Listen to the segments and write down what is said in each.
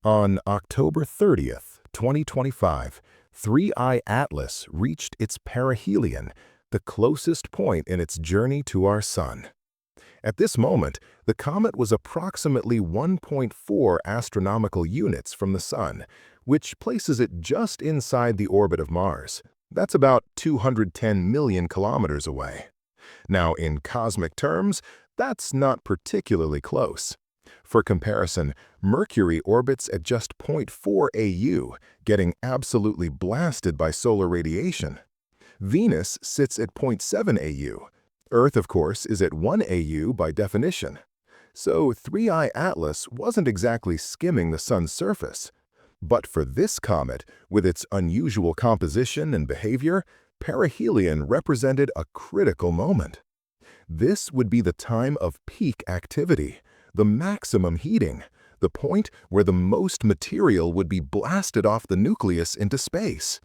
On October 30th, 2025, 3I Atlas reached its perihelion, the closest point in its journey to our Sun. At this moment, the comet was approximately 1.4 astronomical units from the Sun, which places it just inside the orbit of Mars. That's about 210 million kilometers away. Now, in cosmic terms, that's not particularly close. For comparison, Mercury orbits at just zero point 0.4 AU, getting absolutely blasted by solar radiation. Venus sits at 0.7 AU. Earth, of course, is at 1 AU by definition. So 3I Atlas wasn't exactly skimming the Sun's surface. But for this comet, with its unusual composition and behavior, perihelion represented a critical moment. This would be the time of peak activity, the maximum heating, the point where the most material would be blasted off the nucleus into space.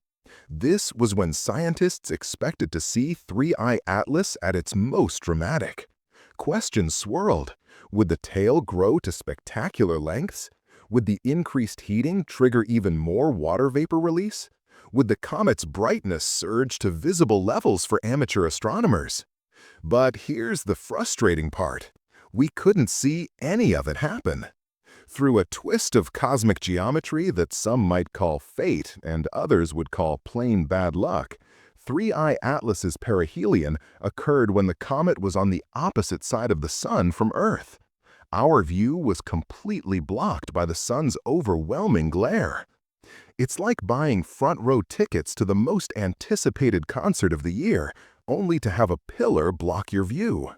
This was when scientists expected to see 3I Atlas at its most dramatic. Questions swirled. Would the tail grow to spectacular lengths? Would the increased heating trigger even more water vapor release? Would the comet's brightness surge to visible levels for amateur astronomers? But here's the frustrating part. We couldn't see any of it happen. Through a twist of cosmic geometry that some might call fate and others would call plain bad luck, 3I Atlas's perihelion occurred when the comet was on the opposite side of the Sun from Earth. Our view was completely blocked by the Sun's overwhelming glare. It's like buying front-row tickets to the most anticipated concert of the year, only to have a pillar block your view.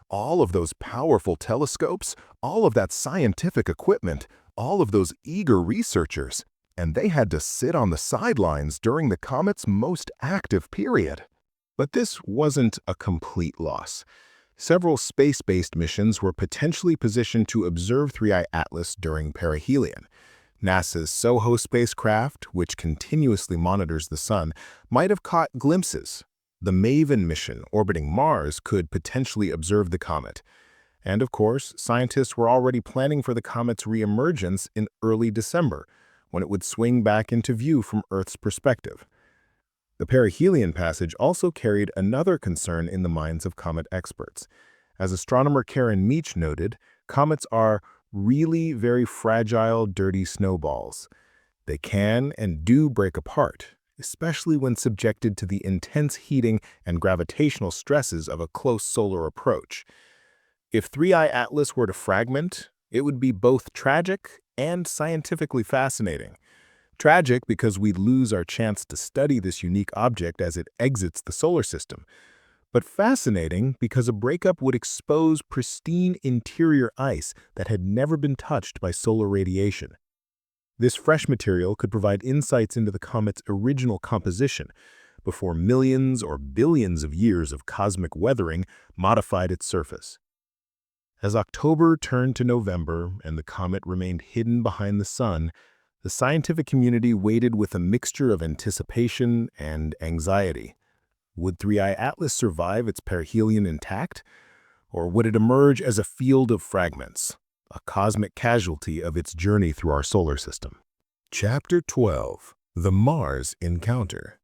All of those powerful telescopes, all of that scientific equipment, all of those eager researchers, and they had to sit on the sidelines during the comet's most active period. But this wasn't a complete loss. Several space-based missions were potentially positioned to observe 3I Atlas during perihelion. NASA's SOHO spacecraft, which continuously monitors the Sun, might have caught glimpses. The MAVEN mission orbiting Mars could potentially observe the comet. And of course, scientists were already planning for the comet's reemergence in early December, when it would swing back into view from Earth's perspective. The perihelion passage also carried another concern in the minds of comet experts. As astronomer Karen Meach noted, comets are really very fragile, dirty snowballs. They can and do break apart, especially when subjected to the intense heating and gravitational stresses of a close solar approach. If 3I Atlas were to fragment, it would be both tragic and scientifically fascinating. Tragic because we'd lose our chance to study this unique object as it exits the solar system, but fascinating because a breakup would expose pristine interior ice that had never been touched by solar radiation. This fresh material could provide insights into the comet's original composition before millions or billions of years of cosmic weathering modified its surface. As October turned to November and the comet remained hidden behind the Sun, the scientific community waited with a mixture of anticipation and anxiety. Would 3I Atlas survive its perihelion intact? Or would it emerge as a field of fragments, a cosmic casualty of its journey through our solar system? Chapter 12. The Mars Encounter.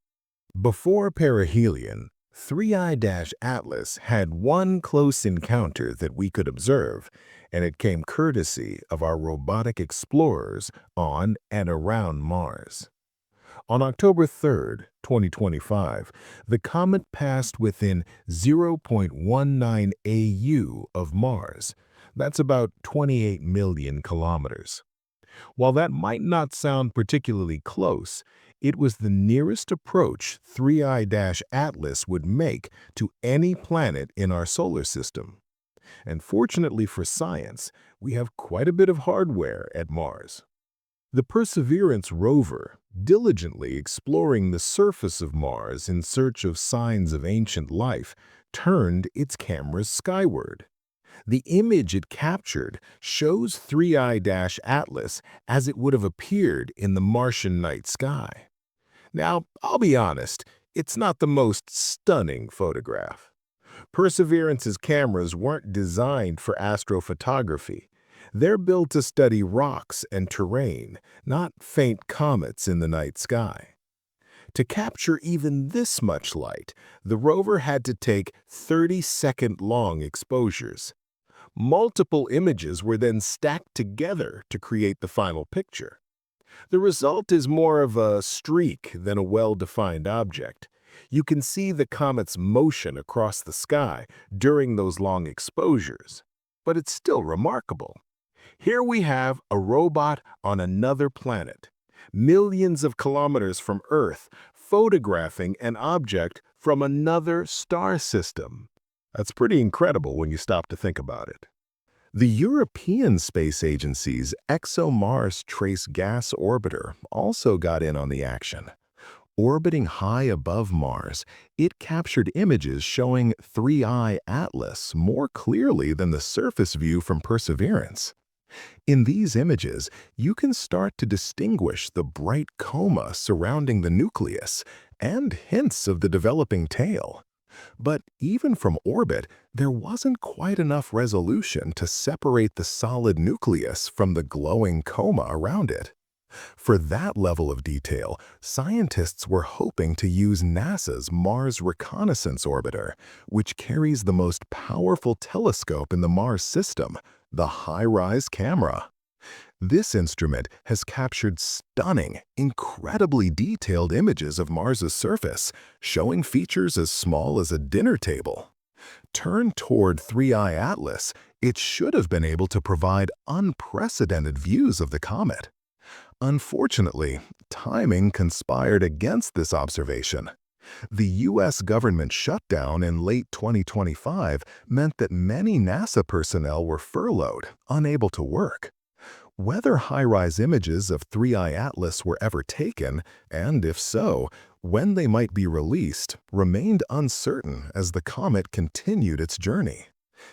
Before perihelion, 3I Atlas had one close encounter that we could observe, and it came courtesy of our robotic explorers on and around Mars. On October 3, 2025, the comet passed within 0.19 AU of Mars. That's about 28 million kilometers. While that might not sound particularly close, it was the nearest approach 3I Atlas would make to any planet in our solar system. And fortunately for science, we have quite a bit of hardware at Mars. The Perseverance rover, diligently exploring the surface of Mars in search of signs of ancient life, turned its cameras skyward. The image it captured shows 3I Atlas as it would have appeared in the Martian night sky. Now, I'll be honest, it's not the most stunning photograph. Perseverance's cameras weren't designed for astrophotography. They're built to study rocks and terrain, not faint comets in the night sky. To capture even this much light, the rover had to take 30-second-long exposures. Multiple images were then stacked together to create the final picture. The result is more of a streak than a well-defined object. You can see the comet's motion across the sky during those long exposures, but it's still remarkable. Here we have a robot on another planet, millions of kilometers from Earth, photographing an object from another star system. That's pretty incredible when you stop to think about it. The European Space Agency's ExoMars Trace Gas Orbiter also got in on the action. Orbiting high above Mars, it captured images showing 3I Atlas more clearly than the surface view from Perseverance. In these images, you can start to distinguish the bright coma surrounding the nucleus and hints of the developing tail. But even from orbit, there wasn't quite enough resolution to separate the solid nucleus from the glowing coma around it. For that level of detail, scientists were hoping to use NASA's Mars Reconnaissance Orbiter, which carries the most powerful telescope in the Mars system, the HiRISE camera. This instrument has captured stunning, incredibly detailed images of Mars's surface, showing features as small as a dinner table. Turned toward 3I Atlas, it should have been able to provide unprecedented views of the comet. Unfortunately, timing conspired against this observation. The U.S. government shutdown in late 2025 meant that many NASA personnel were furloughed, unable to work. Whether high-rise images of 3I Atlas were ever taken, and if so, when they might be released, remained uncertain as the comet continued its journey.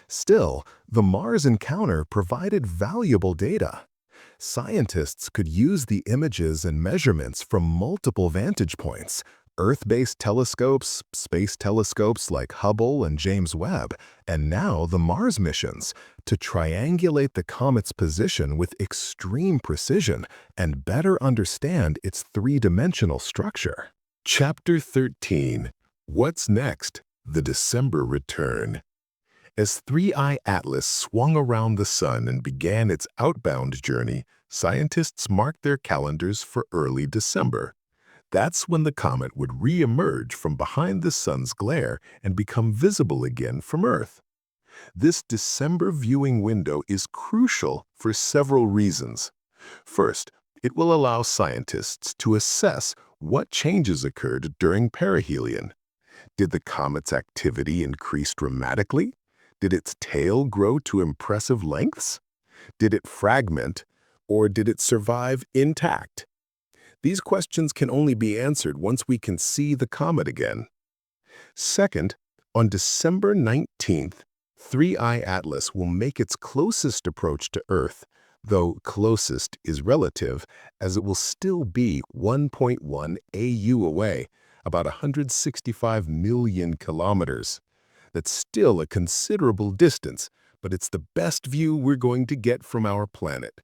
Still, the Mars encounter provided valuable data. Scientists could use the images and measurements from multiple vantage points, Earth-based telescopes, space telescopes like Hubble and James Webb, and now the Mars missions, to triangulate the comet's position with extreme precision and better understand its three-dimensional structure. Chapter 13. What's next? The December Return. As 3I Atlas swung around the Sun and began its outbound journey, scientists marked their calendars for early December. That's when the comet would re-emerge from behind the Sun's glare and become visible again from Earth. This December viewing window is crucial for several reasons. First, it will allow scientists to assess what changes occurred during perihelion. Did the comet's activity increase dramatically? Did its tail grow to impressive lengths? Did it fragment, or did it survive intact? These questions can only be answered once we can see the comet again. Second, on December 19th, 3I Atlas will make its closest approach to Earth, though closest is relative, as it will still be 1.1 AU away, about 165 million kilometers. That's still a considerable distance, but it's the best view we're going to get from our planet.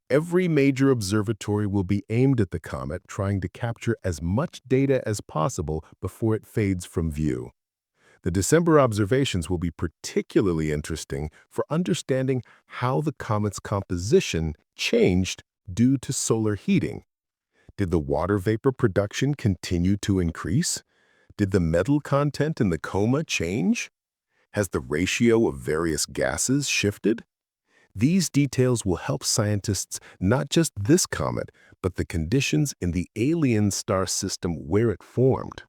Every major observatory will be aimed at the comet, trying to capture as much data as possible before it fades from view. The December observations will be particularly interesting for understanding how the comet's composition changed due to solar heating. Did the water vapor production continue to increase? Did the metal content in the coma change? Has the ratio of various gases shifted? These details will help scientists not just this comet, but the conditions in the alien star system where it formed.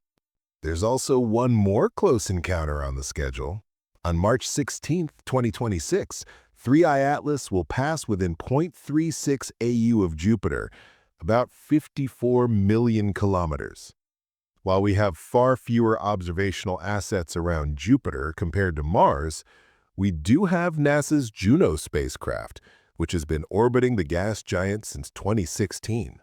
There's also one more close encounter on the schedule. On March 16, 2026, 3I Atlas will pass within 0.36 AU of Jupiter, about 54 million kilometers. While we have far fewer observational assets around Jupiter compared to Mars, we do have NASA's Juno spacecraft, which has been orbiting the gas giant since 2016.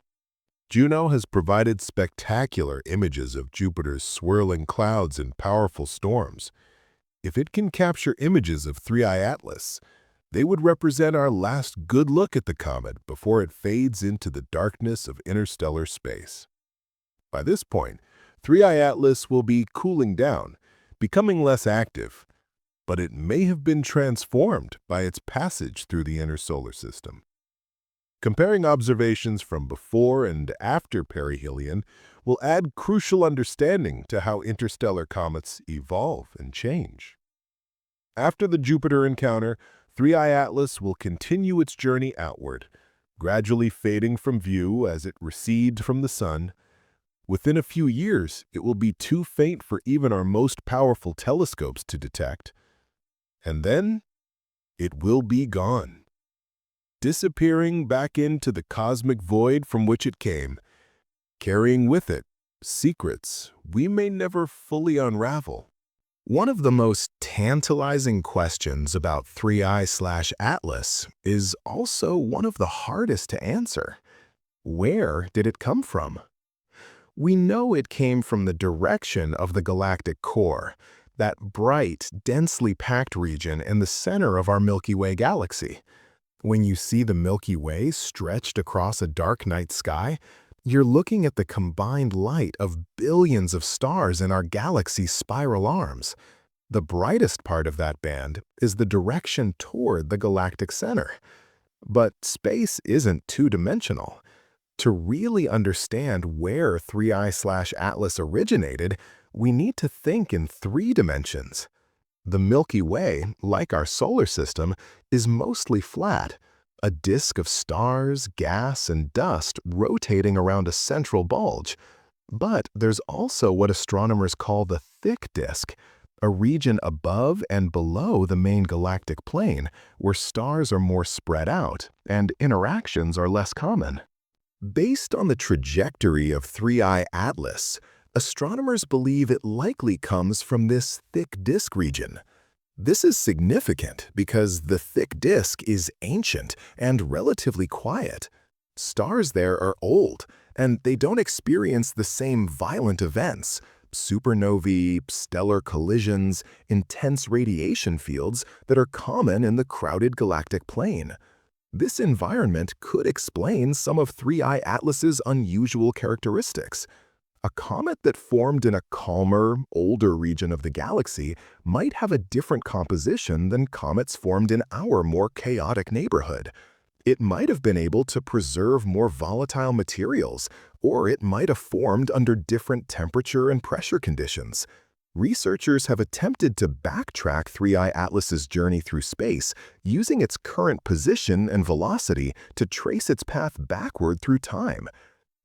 Juno has provided spectacular images of Jupiter's swirling clouds and powerful storms. If it can capture images of 3I Atlas, They would represent our last good look at the comet before it fades into the darkness of interstellar space. By this point, 3I Atlas will be cooling down, becoming less active, but it may have been transformed by its passage through the inner solar system. Comparing observations from before and after perihelion will add crucial understanding to how interstellar comets evolve and change. After the Jupiter encounter, 3I Atlas will continue its journey outward, gradually fading from view as it recedes from the Sun. Within a few years, it will be too faint for even our most powerful telescopes to detect. And then, it will be gone, disappearing back into the cosmic void from which it came, carrying with it secrets we may never fully unravel. One of the most tantalizing questions about 3I/Atlas is also one of the hardest to answer. Where did it come from? We know it came from the direction of the galactic core, that bright, densely packed region in the center of our Milky Way galaxy. When you see the Milky Way stretched across a dark night sky, you're looking at the combined light of billions of stars in our galaxy's spiral arms. The brightest part of that band is the direction toward the galactic center. But space isn't two-dimensional. To really understand where 3I/Atlas originated, we need to think in three dimensions. The Milky Way, like our solar system, is mostly flat, a disk of stars, gas, and dust rotating around a central bulge. But there's also what astronomers call the thick disk, a region above and below the main galactic plane, where stars are more spread out and interactions are less common. Based on the trajectory of 3I Atlas, astronomers believe it likely comes from this thick disk region. This is significant because the thick disk is ancient and relatively quiet. Stars there are old, and they don't experience the same violent events, supernovae, stellar collisions, intense radiation fields that are common in the crowded galactic plane. This environment could explain some of 3I Atlas's unusual characteristics. A comet that formed in a calmer, older region of the galaxy might have a different composition than comets formed in our more chaotic neighborhood. It might have been able to preserve more volatile materials, or it might have formed under different temperature and pressure conditions. Researchers have attempted to backtrack 3I Atlas's journey through space using its current position and velocity to trace its path backward through time.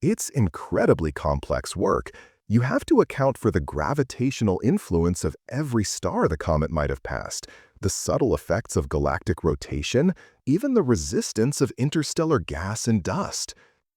It's incredibly complex work. You have to account for the gravitational influence of every star the comet might have passed, the subtle effects of galactic rotation, even the resistance of interstellar gas and dust.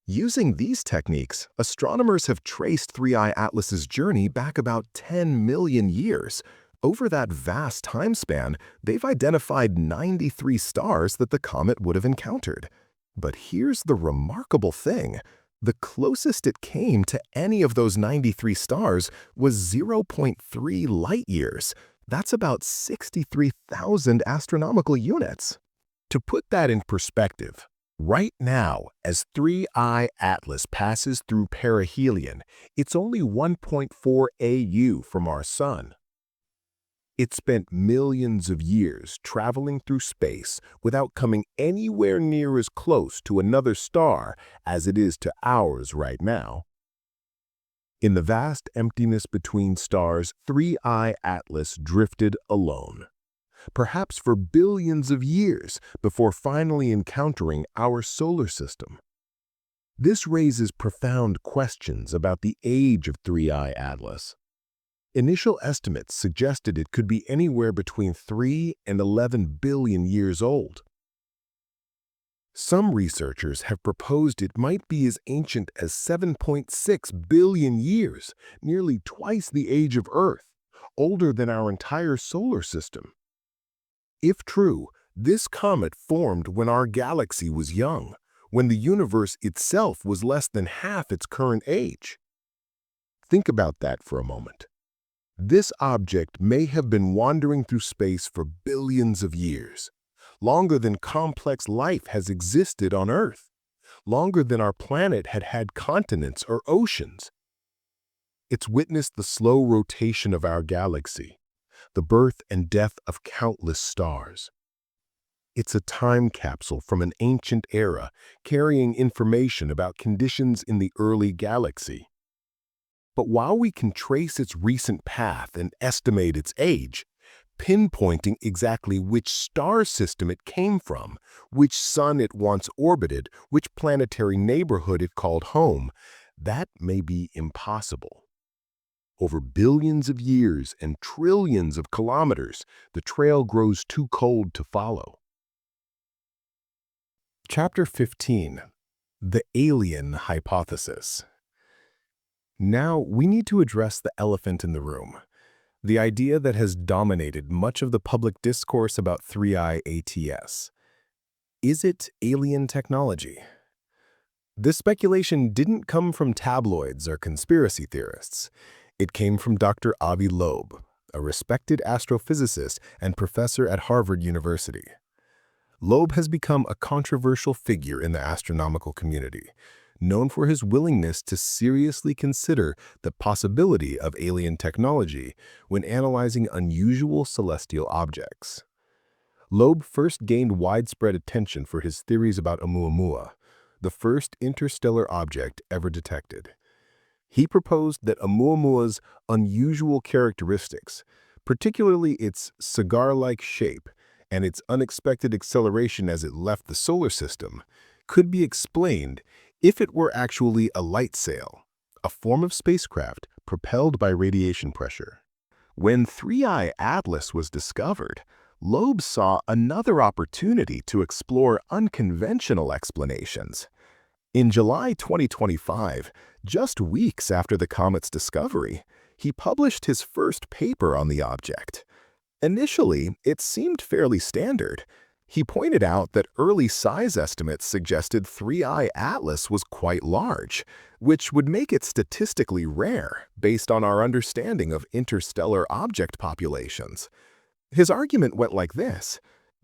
Using these techniques, astronomers have traced 3I Atlas's journey back about 10 million years. Over that vast time span, they've identified 93 stars that the comet would have encountered. But here's the remarkable thing. The closest it came to any of those 93 stars was 0.3 light-years. That's about 63,000 astronomical units. To put that in perspective, right now, as 3I Atlas passes through perihelion, it's only 1.4 AU from our Sun. It spent millions of years traveling through space without coming anywhere near as close to another star as it is to ours right now. In the vast emptiness between stars, 3I Atlas drifted alone, perhaps for billions of years before finally encountering our solar system. This raises profound questions about the age of 3I Atlas. Initial estimates suggested it could be anywhere between 3 and 11 billion years old. Some researchers have proposed it might be as ancient as 7.6 billion years, nearly twice the age of Earth, older than our entire solar system. If true, this comet formed when our galaxy was young, when the universe itself was less than half its current age. Think about that for a moment. This object may have been wandering through space for billions of years, longer than complex life has existed on Earth, longer than our planet had had continents or oceans. It's witnessed the slow rotation of our galaxy, the birth and death of countless stars. It's a time capsule from an ancient era carrying information about conditions in the early galaxy. But while we can trace its recent path and estimate its age, pinpointing exactly which star system it came from, which sun it once orbited, which planetary neighborhood it called home, that may be impossible. Over billions of years and trillions of kilometers, the trail grows too cold to follow. Chapter 15. The Alien Hypothesis. Now, we need to address the elephant in the room, the idea that has dominated much of the public discourse about 3I ATS. Is it alien technology? This speculation didn't come from tabloids or conspiracy theorists. It came from Dr. Avi Loeb, a respected astrophysicist and professor at Harvard University. Loeb has become a controversial figure in the astronomical community, known for his willingness to seriously consider the possibility of alien technology when analyzing unusual celestial objects. Loeb first gained widespread attention for his theories about Oumuamua, the first interstellar object ever detected. He proposed that Oumuamua's unusual characteristics, particularly its cigar-like shape and its unexpected acceleration as it left the solar system, could be explained if it were actually a light sail, a form of spacecraft propelled by radiation pressure. When 3I Atlas was discovered, Loeb saw another opportunity to explore unconventional explanations. In July 2025, just weeks after the comet's discovery, he published his first paper on the object. Initially, it seemed fairly standard. He pointed out that early size estimates suggested 3I Atlas was quite large, which would make it statistically rare based on our understanding of interstellar object populations. His argument went like this: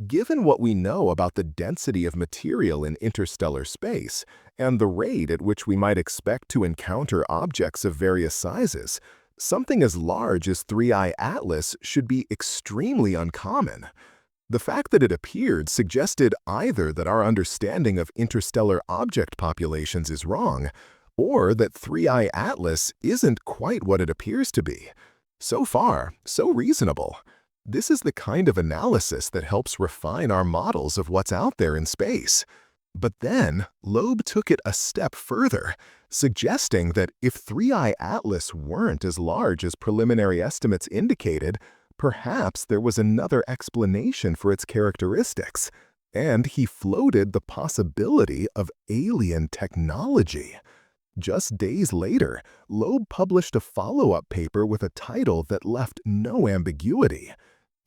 given what we know about the density of material in interstellar space and the rate at which we might expect to encounter objects of various sizes, something as large as 3I Atlas should be extremely uncommon. The fact that it appeared suggested either that our understanding of interstellar object populations is wrong, or that 3I Atlas isn't quite what it appears to be. So far, so reasonable. This is the kind of analysis that helps refine our models of what's out there in space. But then, Loeb took it a step further, suggesting that if 3I Atlas weren't as large as preliminary estimates indicated, perhaps there was another explanation for its characteristics, and he floated the possibility of alien technology. Just days later, Loeb published a follow-up paper with a title that left no ambiguity.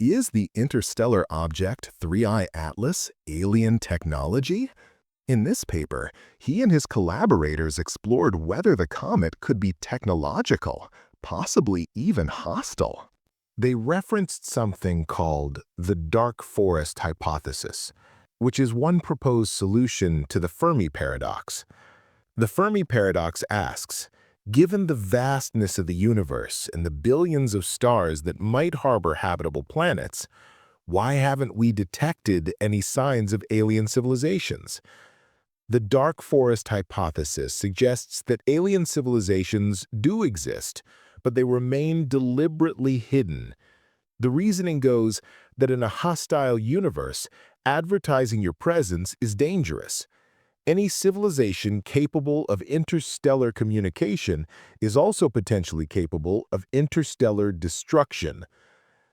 Is the interstellar object 3I Atlas alien technology? In this paper, he and his collaborators explored whether the comet could be technological, possibly even hostile. They referenced something called the dark forest hypothesis, which is one proposed solution to the Fermi paradox. The Fermi paradox asks, given the vastness of the universe and the billions of stars that might harbor habitable planets, why haven't we detected any signs of alien civilizations? The dark forest hypothesis suggests that alien civilizations do exist, but they remain deliberately hidden. The reasoning goes that in a hostile universe, advertising your presence is dangerous. Any civilization capable of interstellar communication is also potentially capable of interstellar destruction.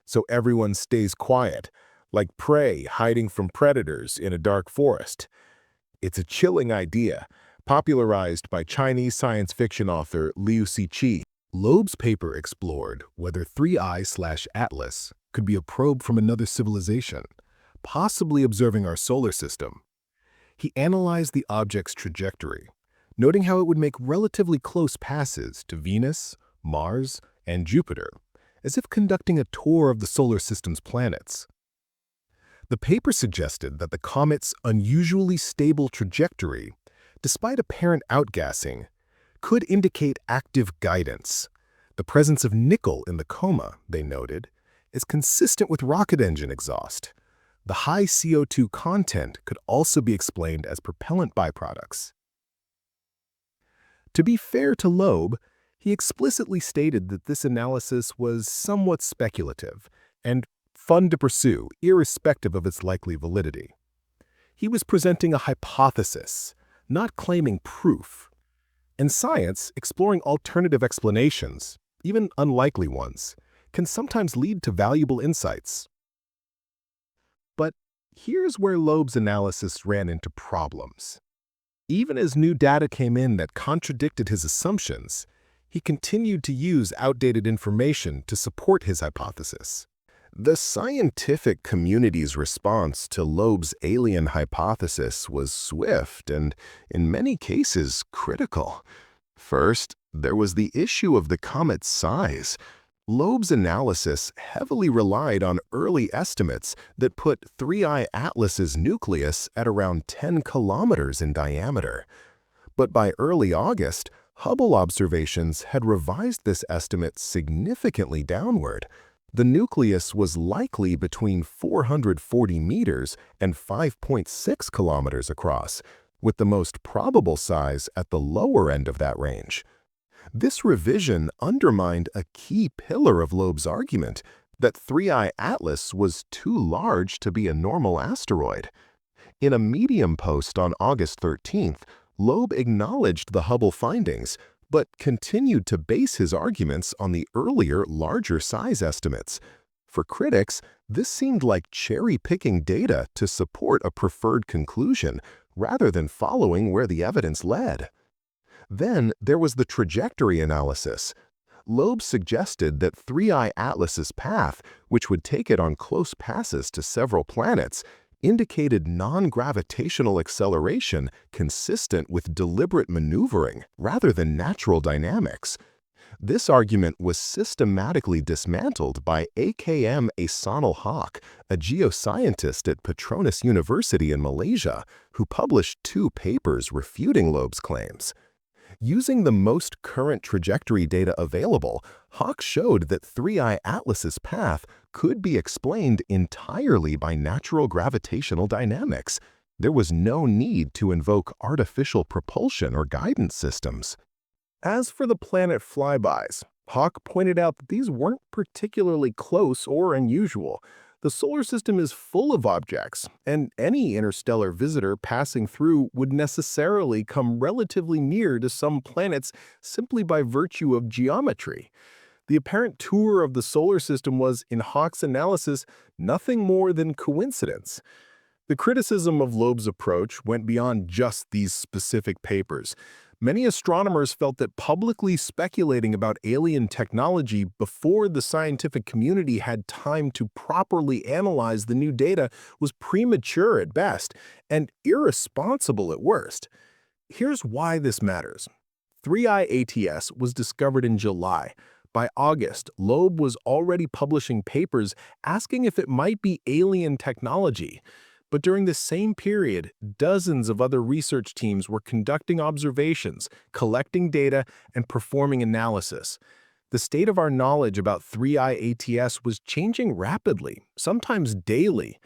So everyone stays quiet, like prey hiding from predators in a dark forest. It's a chilling idea, popularized by Chinese science fiction author Liu Cixi. Loeb's paper explored whether 3I/Atlas could be a probe from another civilization, possibly observing our solar system. He analyzed the object's trajectory, noting how it would make relatively close passes to Venus, Mars, and Jupiter, as if conducting a tour of the solar system's planets. The paper suggested that the comet's unusually stable trajectory, despite apparent outgassing, could indicate active guidance. The presence of nickel in the coma, they noted, is consistent with rocket engine exhaust. The high CO2 content could also be explained as propellant byproducts. To be fair to Loeb, he explicitly stated that this analysis was somewhat speculative and fun to pursue, irrespective of its likely validity. He was presenting a hypothesis, not claiming proof. In science, exploring alternative explanations, even unlikely ones, can sometimes lead to valuable insights. But here's where Loeb's analysis ran into problems. Even as new data came in that contradicted his assumptions, he continued to use outdated information to support his hypothesis. The scientific community's response to Loeb's alien hypothesis was swift and, in many cases, critical. First, there was the issue of the comet's size. Loeb's analysis heavily relied on early estimates that put 3I Atlas's nucleus at around 10 kilometers in diameter. But by early August, Hubble observations had revised this estimate significantly downward. The nucleus was likely between 440 meters and 5.6 kilometers across, with the most probable size at the lower end of that range. This revision undermined a key pillar of Loeb's argument that 3I Atlas was too large to be a normal asteroid. In a Medium post on August 13th, Loeb acknowledged the Hubble findings, but continued to base his arguments on the earlier, larger size estimates. For critics, this seemed like cherry-picking data to support a preferred conclusion, rather than following where the evidence led. Then there was the trajectory analysis. Loeb suggested that 3I Atlas's path, which would take it on close passes to several planets, indicated non-gravitational acceleration consistent with deliberate maneuvering rather than natural dynamics. This argument was systematically dismantled by AKM Ahsanul Haque, a geoscientist at Petronas University in Malaysia, who published 2 papers refuting Loeb's claims. Using the most current trajectory data available, Haque showed that 3I Atlas's path could be explained entirely by natural gravitational dynamics. There was no need to invoke artificial propulsion or guidance systems. As for the planet flybys, Haque pointed out that these weren't particularly close or unusual. The solar system is full of objects, and any interstellar visitor passing through would necessarily come relatively near to some planets simply by virtue of geometry. The apparent tour of the solar system was, in Haque's analysis, nothing more than coincidence. The criticism of Loeb's approach went beyond just these specific papers. Many astronomers felt that publicly speculating about alien technology before the scientific community had time to properly analyze the new data was premature at best and irresponsible at worst. Here's why this matters. 3I ATS was discovered in July. By August, Loeb was already publishing papers asking if it might be alien technology. But during the same period, dozens of other research teams were conducting observations, collecting data, and performing analysis. The state of our knowledge about 3I ATS was changing rapidly, sometimes daily.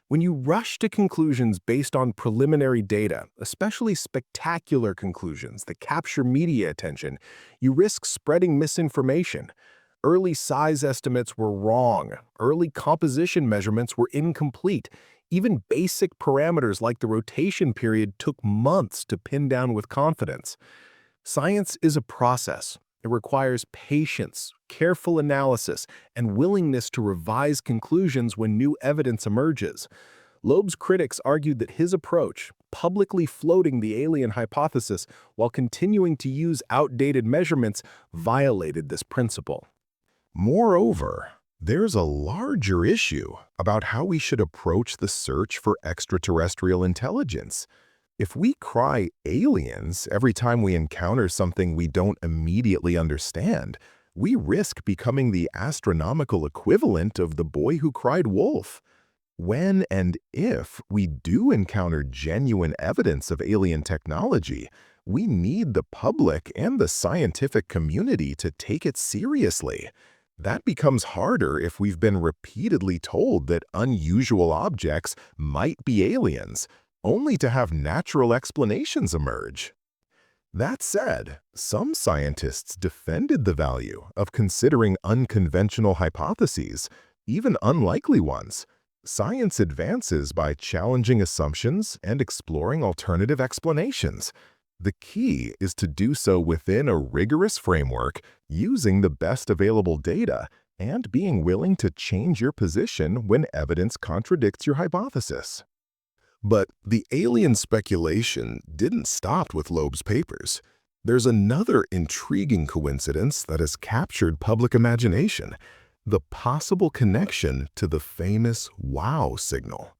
When you rush to conclusions based on preliminary data, especially spectacular conclusions that capture media attention, you risk spreading misinformation. Early size estimates were wrong. Early composition measurements were incomplete. Even basic parameters like the rotation period took months to pin down with confidence. Science is a process. It requires patience, careful analysis, and willingness to revise conclusions when new evidence emerges. Loeb's critics argued that his approach, publicly floating the alien hypothesis while continuing to use outdated measurements, violated this principle. Moreover, there's a larger issue about how we should approach the search for extraterrestrial intelligence. If we cry aliens every time we encounter something we don't immediately understand, we risk becoming the astronomical equivalent of the boy who cried wolf. When and if we do encounter genuine evidence of alien technology, we need the public and the scientific community to take it seriously. That becomes harder if we've been repeatedly told that unusual objects might be aliens, only to have natural explanations emerge. That said, some scientists defended the value of considering unconventional hypotheses, even unlikely ones. Science advances by challenging assumptions and exploring alternative explanations. The key is to do so within a rigorous framework, using the best available data, and being willing to change your position when evidence contradicts your hypothesis. But the alien speculation didn't stop with Loeb's papers. There's another intriguing coincidence that has captured public imagination: the possible connection to the famous wow signal.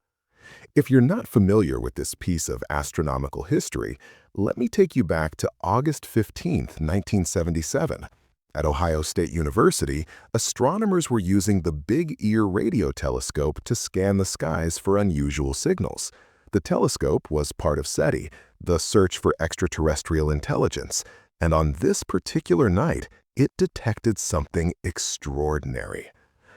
If you're not familiar with this piece of astronomical history, let me take you back to August 15, 1977. At Ohio State University, astronomers were using the Big Ear radio telescope to scan the skies for unusual signals. The telescope was part of SETI, the search for extraterrestrial intelligence, and on this particular night, it detected something extraordinary.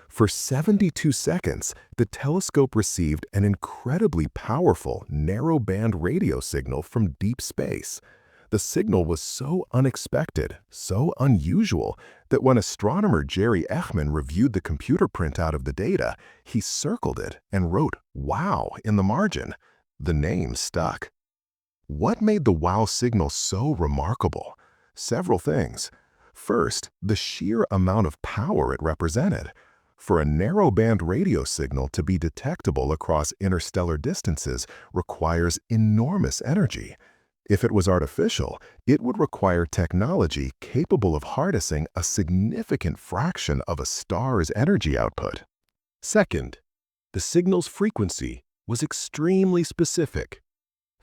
For 72 seconds, the telescope received an incredibly powerful, narrow-band radio signal from deep space. The signal was so unexpected, so unusual, that when astronomer Jerry Echman reviewed the computer printout of the data, he circled it and wrote "Wow" in the margin. The name stuck. What made the wow signal so remarkable? Several things. First, the sheer amount of power it represented. For a narrow-band radio signal to be detectable across interstellar distances requires enormous energy. If it was artificial, it would require technology capable of harnessing a significant fraction of a star's energy output. Second, the signal's frequency was extremely specific: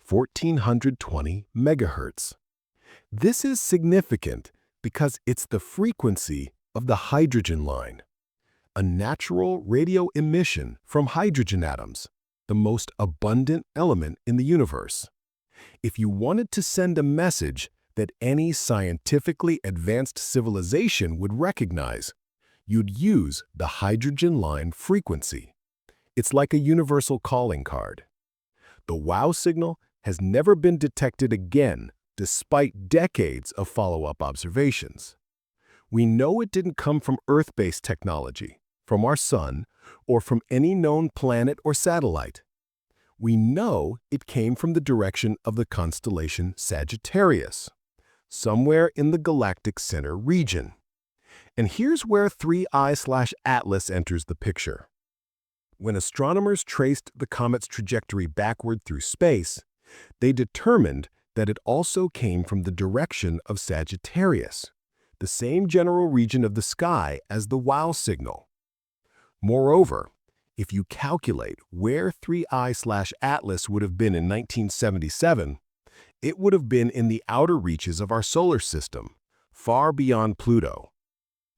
1420 megahertz. This is significant because it's the frequency of the hydrogen line, a natural radio emission from hydrogen atoms, the most abundant element in the universe. If you wanted to send a message that any scientifically advanced civilization would recognize, you'd use the hydrogen line frequency. It's like a universal calling card. The wow signal has never been detected again, despite decades of follow-up observations. We know it didn't come from Earth-based technology, from our sun, or from any known planet or satellite. We know it came from the direction of the constellation Sagittarius, somewhere in the galactic center region. And here's where 3I/Atlas enters the picture. When astronomers traced the comet's trajectory backward through space, they determined that it also came from the direction of Sagittarius, the same general region of the sky as the wow signal. Moreover, if you calculate where 3I/Atlas would have been in 1977, it would have been in the outer reaches of our solar system, far beyond Pluto.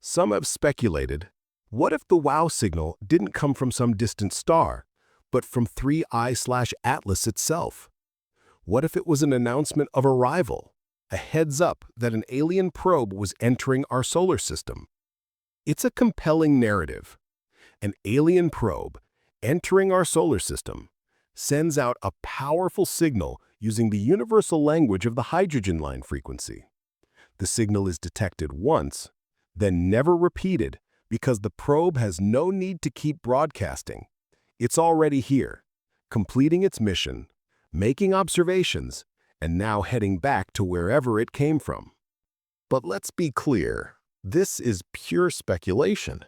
Some have speculated, what if the wow signal didn't come from some distant star, but from 3I/Atlas itself? What if it was an announcement of arrival, a heads-up that an alien probe was entering our solar system? It's a compelling narrative. An alien probe, entering our solar system, sends out a powerful signal using the universal language of the hydrogen line frequency. The signal is detected once, then never repeated, because the probe has no need to keep broadcasting. It's already here, completing its mission, making observations, and now heading back to wherever it came from. But let's be clear, this is pure speculation.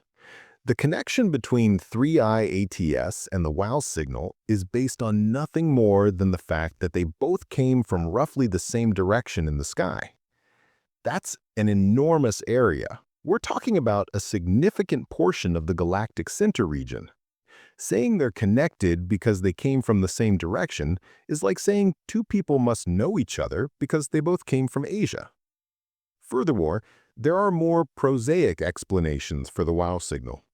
The connection between 3I/ATS and the wow signal is based on nothing more than the fact that they both came from roughly the same direction in the sky. That's an enormous area. We're talking about a significant portion of the galactic center region. Saying they're connected because they came from the same direction is like saying two people must know each other because they both came from Asia. Furthermore, there are more prosaic explanations for the wow signal.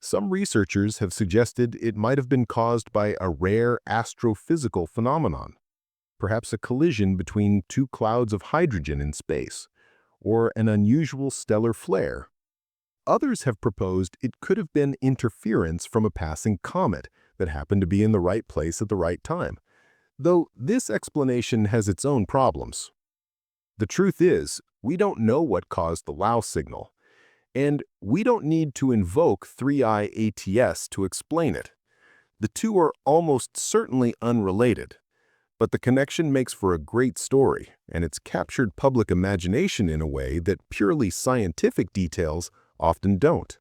Some researchers have suggested it might have been caused by a rare astrophysical phenomenon, perhaps a collision between two clouds of hydrogen in space, or an unusual stellar flare. Others have proposed it could have been interference from a passing comet that happened to be in the right place at the right time, though this explanation has its own problems. The truth is, we don't know what caused the Lao signal, and we don't need to invoke 3i ATS to explain it. The two are almost certainly unrelated, but the connection makes for a great story, and it's captured public imagination in a way that purely scientific details often don't.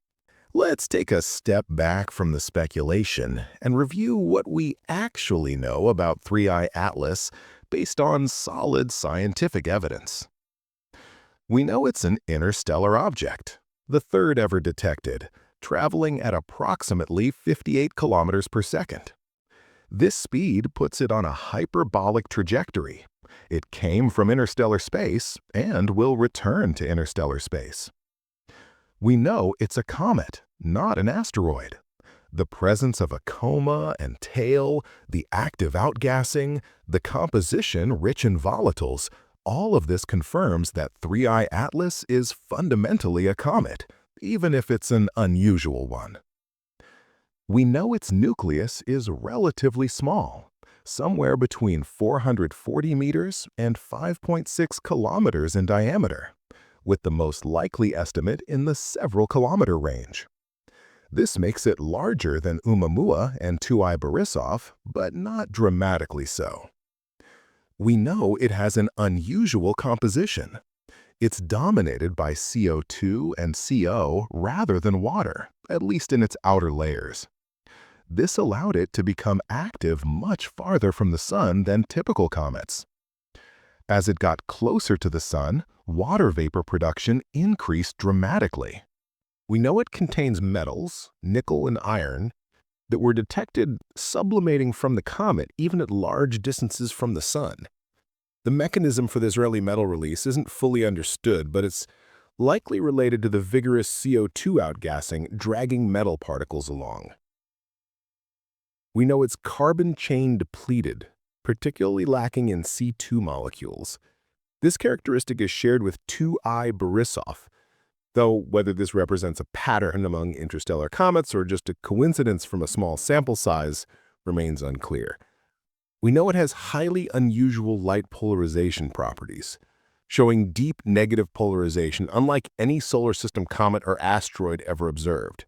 Let's take a step back from the speculation and review what we actually know about 3i Atlas based on solid scientific evidence. We know it's an interstellar object, the third ever detected, traveling at approximately 58 kilometers per second. This speed puts it on a hyperbolic trajectory. It came from interstellar space and will return to interstellar space. We know it's a comet, not an asteroid. The presence of a coma and tail, the active outgassing, the composition rich in volatiles, all of this confirms that 3i Atlas is fundamentally a comet, even if it's an unusual one. We know its nucleus is relatively small, somewhere between 440 meters and 5.6 kilometers in diameter, with the most likely estimate in the several kilometer range. This makes it larger than Oumuamua and 2i Borisov, but not dramatically so. We know it has an unusual composition. It's dominated by CO2 and CO rather than water, at least in its outer layers. This allowed it to become active much farther from the Sun than typical comets. As it got closer to the Sun, water vapor production increased dramatically. We know it contains metals, nickel and iron, that were detected sublimating from the comet even at large distances from the Sun. The mechanism for this early metal release isn't fully understood, but it's likely related to the vigorous CO2 outgassing dragging metal particles along. We know it's carbon chain depleted, particularly lacking in C2 molecules. This characteristic is shared with 2i Borisov, though whether this represents a pattern among interstellar comets or just a coincidence from a small sample size remains unclear. We know it has highly unusual light polarization properties, showing deep negative polarization unlike any solar system comet or asteroid ever observed.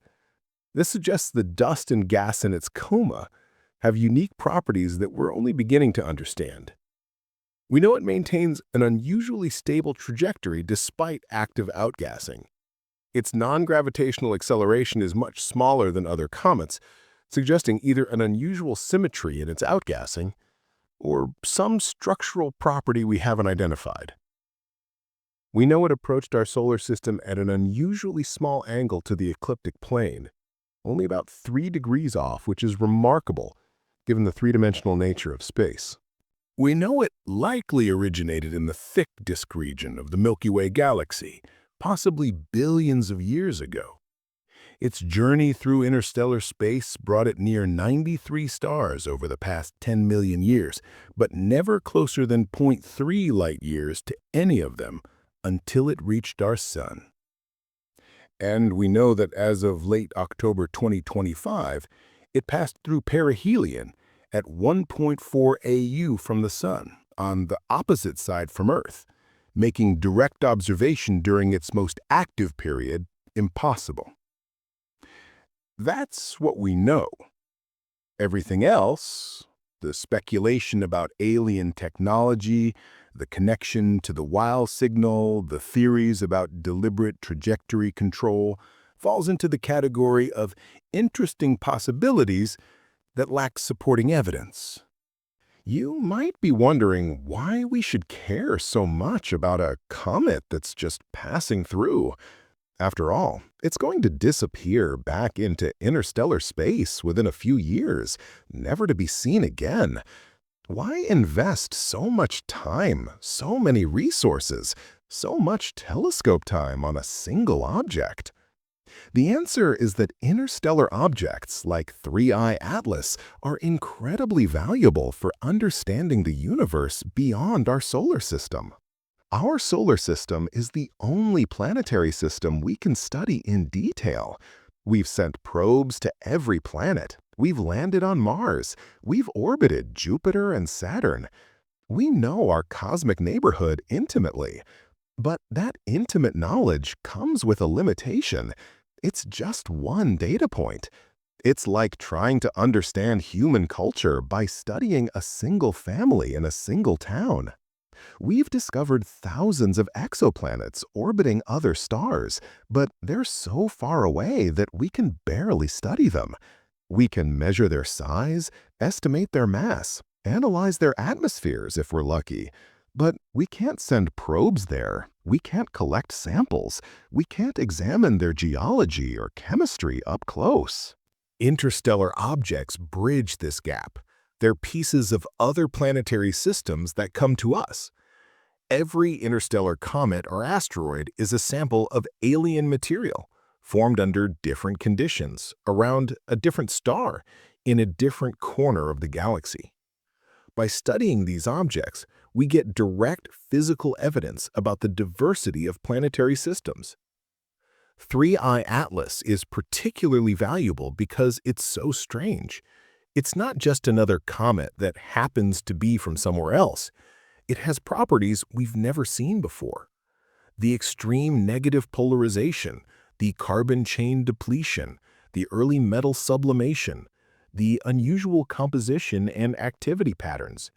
This suggests the dust and gas in its coma have unique properties that we're only beginning to understand. We know it maintains an unusually stable trajectory despite active outgassing. Its non-gravitational acceleration is much smaller than other comets, suggesting either an unusual symmetry in its outgassing or some structural property we haven't identified. We know it approached our solar system at an unusually small angle to the ecliptic plane, only about 3 degrees off, which is remarkable given the three-dimensional nature of space. We know it likely originated in the thick disk region of the Milky Way galaxy, possibly billions of years ago. Its journey through interstellar space brought it near 93 stars over the past 10 million years, but never closer than 0.3 light-years to any of them until it reached our Sun. And we know that as of late October 2025, it passed through Perihelion at 1.4 AU from the Sun, on the opposite side from Earth, making direct observation during its most active period impossible. That's what we know. Everything else, the speculation about alien technology, the connection to the WOW signal, the theories about deliberate trajectory control, falls into the category of interesting possibilities that lack supporting evidence. You might be wondering why we should care so much about a comet that's just passing through. After all, it's going to disappear back into interstellar space within a few years, never to be seen again. Why invest so much time, so many resources, so much telescope time on a single object? The answer is that interstellar objects like 3I Atlas are incredibly valuable for understanding the universe beyond our solar system. Our solar system is the only planetary system we can study in detail. We've sent probes to every planet. We've landed on Mars. We've orbited Jupiter and Saturn. We know our cosmic neighborhood intimately. But that intimate knowledge comes with a limitation. It's just one data point. It's like trying to understand human culture by studying a single family in a single town. We've discovered thousands of exoplanets orbiting other stars, but they're so far away that we can barely study them. We can measure their size, estimate their mass, analyze their atmospheres if we're lucky. But we can't send probes there. We can't collect samples. We can't examine their geology or chemistry up close. Interstellar objects bridge this gap. They're pieces of other planetary systems that come to us. Every interstellar comet or asteroid is a sample of alien material, formed under different conditions, around a different star, in a different corner of the galaxy. By studying these objects, we get direct physical evidence about the diversity of planetary systems. 3I Atlas is particularly valuable because it's so strange. It's not just another comet that happens to be from somewhere else. It has properties we've never seen before. The extreme negative polarization, the carbon chain depletion, the early metal sublimation, the unusual composition and activity patterns.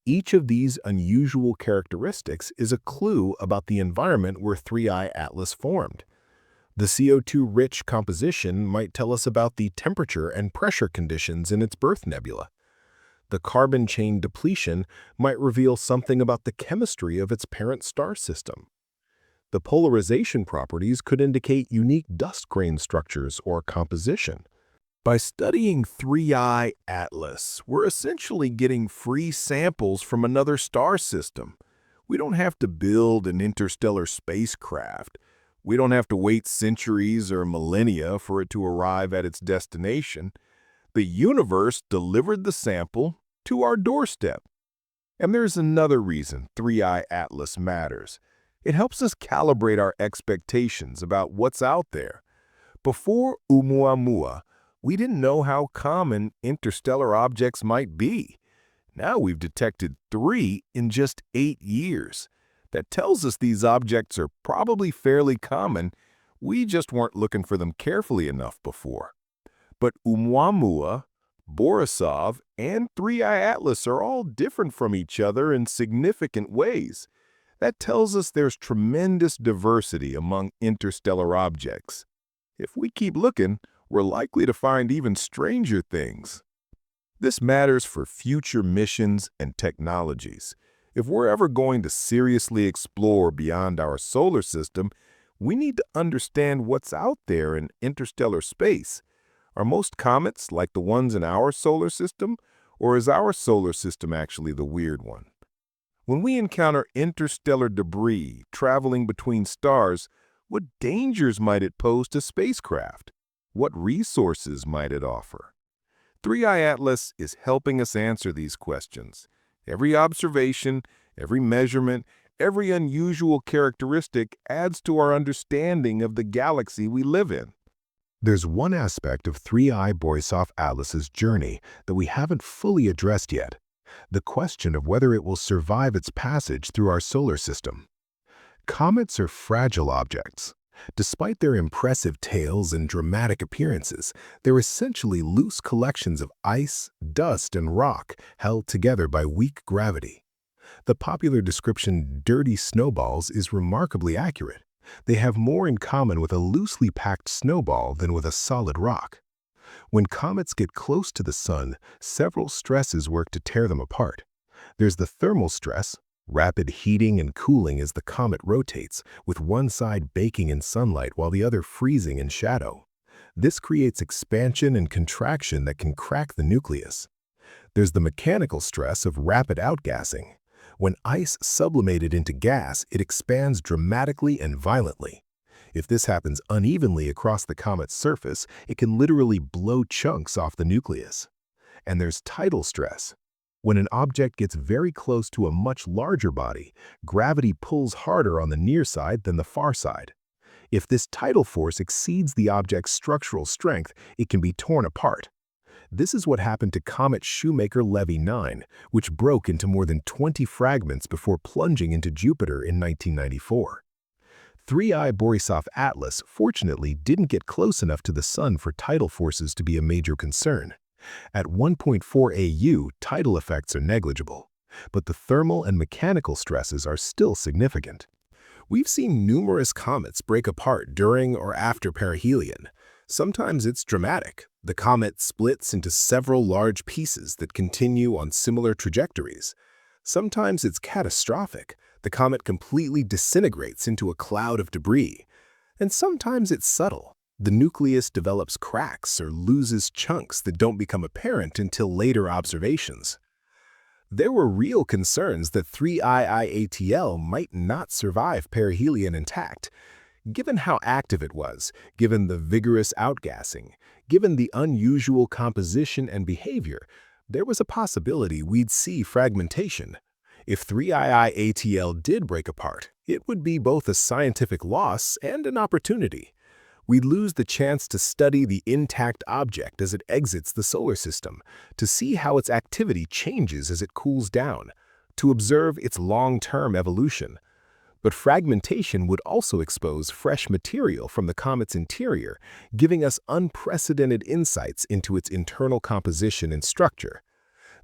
Each of these unusual characteristics is a clue about the environment where 3I Atlas formed. The CO2-rich composition might tell us about the temperature and pressure conditions in its birth nebula. The carbon chain depletion might reveal something about the chemistry of its parent star system. The polarization properties could indicate unique dust grain structures or composition. By studying 3I Atlas, we're essentially getting free samples from another star system. We don't have to build an interstellar spacecraft. We don't have to wait centuries or millennia for it to arrive at its destination. The universe delivered the sample to our doorstep. And there's another reason 3I Atlas matters. It helps us calibrate our expectations about what's out there. Before Oumuamua, we didn't know how common interstellar objects might be. Now we've detected 3 in just 8 years. That tells us these objects are probably fairly common. We just weren't looking for them carefully enough before. But Oumuamua, Borisov, and 3I Atlas are all different from each other in significant ways. That tells us there's tremendous diversity among interstellar objects. If we keep looking, we're likely to find even stranger things. This matters for future missions and technologies. If we're ever going to seriously explore beyond our solar system, we need to understand what's out there in interstellar space. Are most comets like the ones in our solar system, or is our solar system actually the weird one? When we encounter interstellar debris traveling between stars, what dangers might it pose to spacecraft? What resources might it offer? 3I Atlas is helping us answer these questions. Every observation, every measurement, every unusual characteristic adds to our understanding of the galaxy we live in. There's one aspect of 3I Borisov Atlas's journey that we haven't fully addressed yet: the question of whether it will survive its passage through our solar system. Comets are fragile objects. Despite their impressive tails and dramatic appearances, they're essentially loose collections of ice, dust, and rock held together by weak gravity. The popular description "dirty snowballs" is remarkably accurate. They have more in common with a loosely packed snowball than with a solid rock. When comets get close to the sun, several stresses work to tear them apart. There's the thermal stress, rapid heating and cooling as the comet rotates, with one side baking in sunlight while the other freezing in shadow. This creates expansion and contraction that can crack the nucleus. There's the mechanical stress of rapid outgassing. When ice sublimated into gas, it expands dramatically and violently. If this happens unevenly across the comet's surface, it can literally blow chunks off the nucleus. And there's tidal stress. When an object gets very close to a much larger body, gravity pulls harder on the near side than the far side. If this tidal force exceeds the object's structural strength, it can be torn apart. This is what happened to Comet Shoemaker-Levy 9, which broke into more than 20 fragments before plunging into Jupiter in 1994. 3I Borisov Atlas fortunately didn't get close enough to the Sun for tidal forces to be a major concern. At 1.4 AU, tidal effects are negligible, but the thermal and mechanical stresses are still significant. We've seen numerous comets break apart during or after perihelion. Sometimes it's dramatic. The comet splits into several large pieces that continue on similar trajectories. Sometimes it's catastrophic. The comet completely disintegrates into a cloud of debris. And sometimes it's subtle. The nucleus develops cracks or loses chunks that don't become apparent until later observations. There were real concerns that 3II-ATL might not survive perihelion intact. Given how active it was, given the vigorous outgassing, given the unusual composition and behavior, there was a possibility we'd see fragmentation. If 3II-ATL did break apart, it would be both a scientific loss and an opportunity. We'd lose the chance to study the intact object as it exits the solar system, to see how its activity changes as it cools down, to observe its long-term evolution. But fragmentation would also expose fresh material from the comet's interior, giving us unprecedented insights into its internal composition and structure.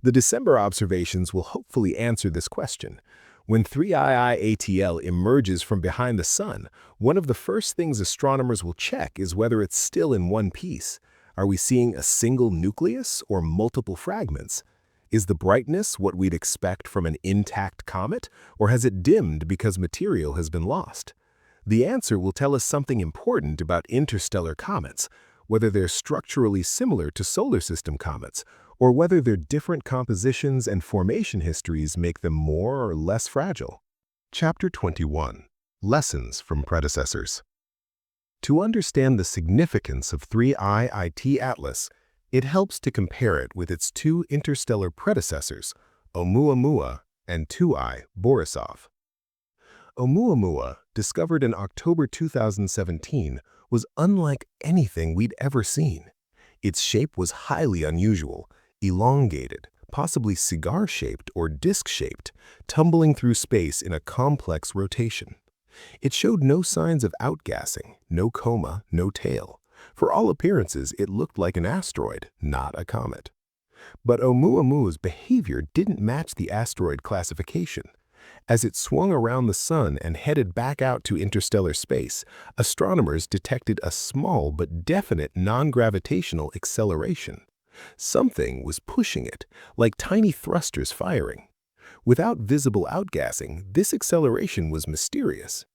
The December observations will hopefully answer this question. When 3II-ATL emerges from behind the Sun, one of the first things astronomers will check is whether it's still in one piece. Are we seeing a single nucleus or multiple fragments? Is the brightness what we'd expect from an intact comet, or has it dimmed because material has been lost? The answer will tell us something important about interstellar comets, whether they're structurally similar to solar system comets, or whether their different compositions and formation histories make them more or less fragile. Chapter 21. Lessons from Predecessors. To understand the significance of 3I-IT Atlas, it helps to compare it with its two interstellar predecessors, Oumuamua and 2I Borisov. Oumuamua, discovered in October 2017, was unlike anything we'd ever seen. Its shape was highly unusual, elongated, possibly cigar-shaped or disc-shaped, tumbling through space in a complex rotation. It showed no signs of outgassing, no coma, no tail. For all appearances, it looked like an asteroid, not a comet. But Oumuamua's behavior didn't match the asteroid classification. As it swung around the Sun and headed back out to interstellar space, astronomers detected a small but definite non-gravitational acceleration. Something was pushing it, like tiny thrusters firing. Without visible outgassing, this acceleration was mysterious.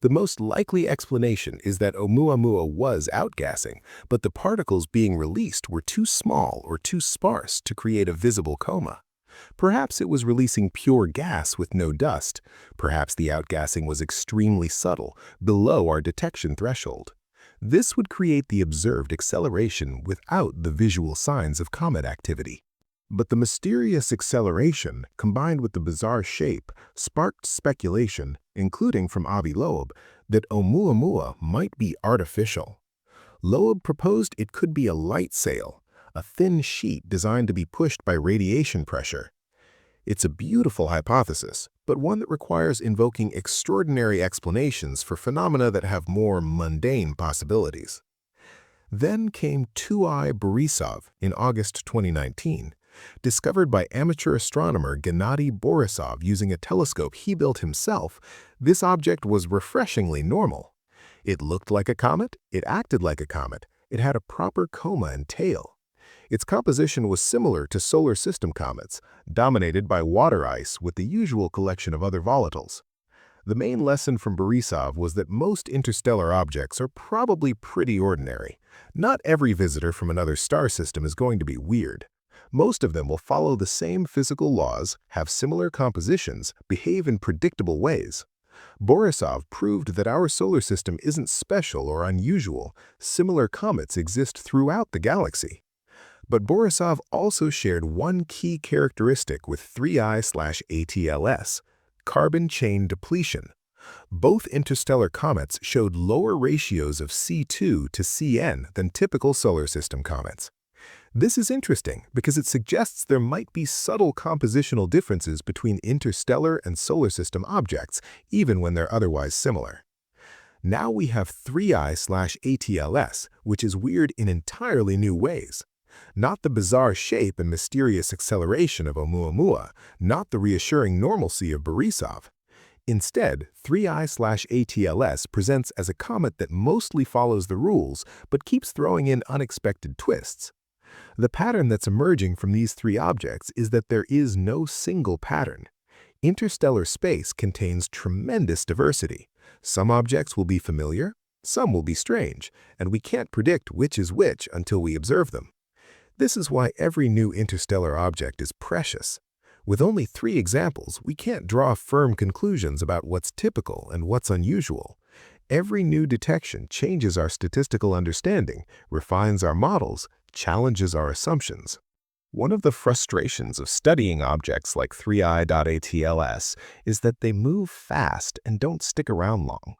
The most likely explanation is that Oumuamua was outgassing, but the particles being released were too small or too sparse to create a visible coma. Perhaps it was releasing pure gas with no dust. Perhaps the outgassing was extremely subtle, below our detection threshold. This would create the observed acceleration without the visual signs of comet activity. But the mysterious acceleration, combined with the bizarre shape, sparked speculation, including from Avi Loeb, that Oumuamua might be artificial. Loeb proposed it could be a light sail, a thin sheet designed to be pushed by radiation pressure. It's a beautiful hypothesis, but one that requires invoking extraordinary explanations for phenomena that have more mundane possibilities. Then came 2I Borisov in August 2019. Discovered by amateur astronomer Gennady Borisov using a telescope he built himself, this object was refreshingly normal. It looked like a comet, it acted like a comet, it had a proper coma and tail. Its composition was similar to solar system comets, dominated by water ice with the usual collection of other volatiles. The main lesson from Borisov was that most interstellar objects are probably pretty ordinary. Not every visitor from another star system is going to be weird. Most of them will follow the same physical laws, have similar compositions, behave in predictable ways. Borisov proved that our solar system isn't special or unusual. Similar comets exist throughout the galaxy. But Borisov also shared one key characteristic with 3I/ATLS: carbon chain depletion. Both interstellar comets showed lower ratios of C2 to Cn than typical solar system comets. This is interesting because it suggests there might be subtle compositional differences between interstellar and solar system objects, even when they're otherwise similar. Now we have 3I/ATLS, which is weird in entirely new ways. Not the bizarre shape and mysterious acceleration of Oumuamua, not the reassuring normalcy of Borisov. Instead, 3I/ATLS presents as a comet that mostly follows the rules but keeps throwing in unexpected twists. The pattern that's emerging from these three objects is that there is no single pattern. Interstellar space contains tremendous diversity. Some objects will be familiar, some will be strange, and we can't predict which is which until we observe them. This is why every new interstellar object is precious. With only 3 examples, we can't draw firm conclusions about what's typical and what's unusual. Every new detection changes our statistical understanding, refines our models, challenges our assumptions. One of the frustrations of studying objects like 3I.ATLS is that they move fast and don't stick around long.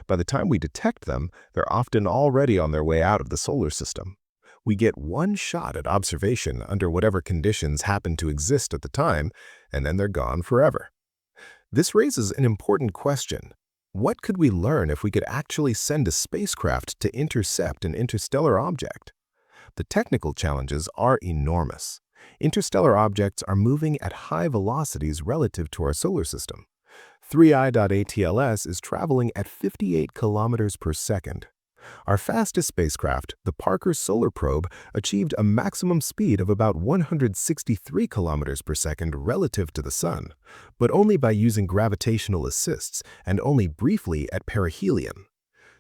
By the time we detect them, they're often already on their way out of the solar system. We get one shot at observation under whatever conditions happen to exist at the time, and then they're gone forever. This raises an important question. What could we learn if we could actually send a spacecraft to intercept an interstellar object? The technical challenges are enormous. Interstellar objects are moving at high velocities relative to our solar system. 3I.ATLS is traveling at 58 kilometers per second. Our fastest spacecraft, the Parker Solar Probe, achieved a maximum speed of about 163 kilometers per second relative to the Sun, but only by using gravitational assists and only briefly at perihelion.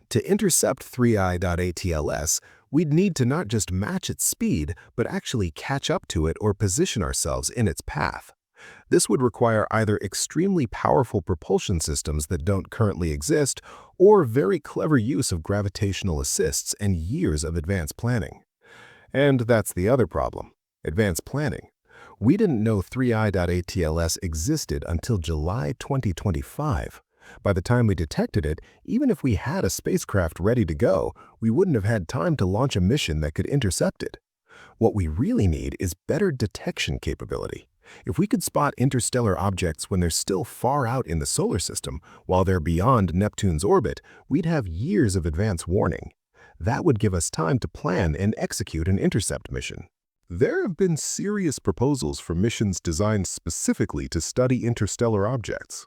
To intercept 3I.ATLS, we'd need to not just match its speed, but actually catch up to it or position ourselves in its path. This would require either extremely powerful propulsion systems that don't currently exist, or very clever use of gravitational assists and years of advanced planning. And that's the other problem: advanced planning. We didn't know 3I.ATLS existed until July 2025. By the time we detected it, even if we had a spacecraft ready to go, we wouldn't have had time to launch a mission that could intercept it. What we really need is better detection capability. If we could spot interstellar objects when they're still far out in the solar system, while they're beyond Neptune's orbit, we'd have years of advance warning. That would give us time to plan and execute an intercept mission. There have been serious proposals for missions designed specifically to study interstellar objects.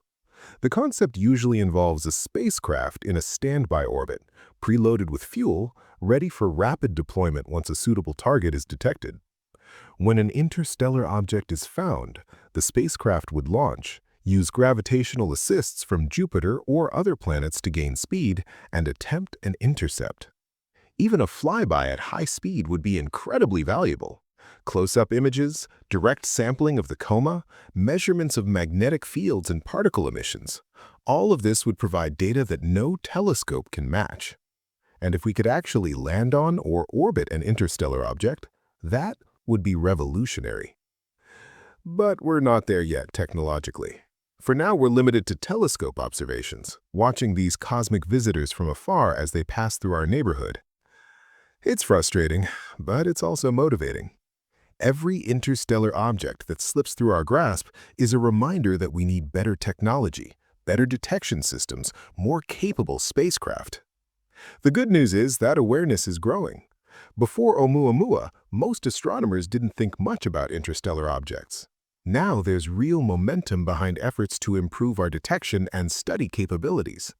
The concept usually involves a spacecraft in a standby orbit, preloaded with fuel, ready for rapid deployment once a suitable target is detected. When an interstellar object is found, the spacecraft would launch, use gravitational assists from Jupiter or other planets to gain speed, and attempt an intercept. Even a flyby at high speed would be incredibly valuable. Close-up images, direct sampling of the coma, measurements of magnetic fields and particle emissions. All of this would provide data that no telescope can match. And if we could actually land on or orbit an interstellar object, that would be revolutionary. But we're not there yet technologically. For now, we're limited to telescope observations, watching these cosmic visitors from afar as they pass through our neighborhood. It's frustrating, but it's also motivating. Every interstellar object that slips through our grasp is a reminder that we need better technology, better detection systems, more capable spacecraft. The good news is that awareness is growing. Before Oumuamua, most astronomers didn't think much about interstellar objects. Now there's real momentum behind efforts to improve our detection and study capabilities.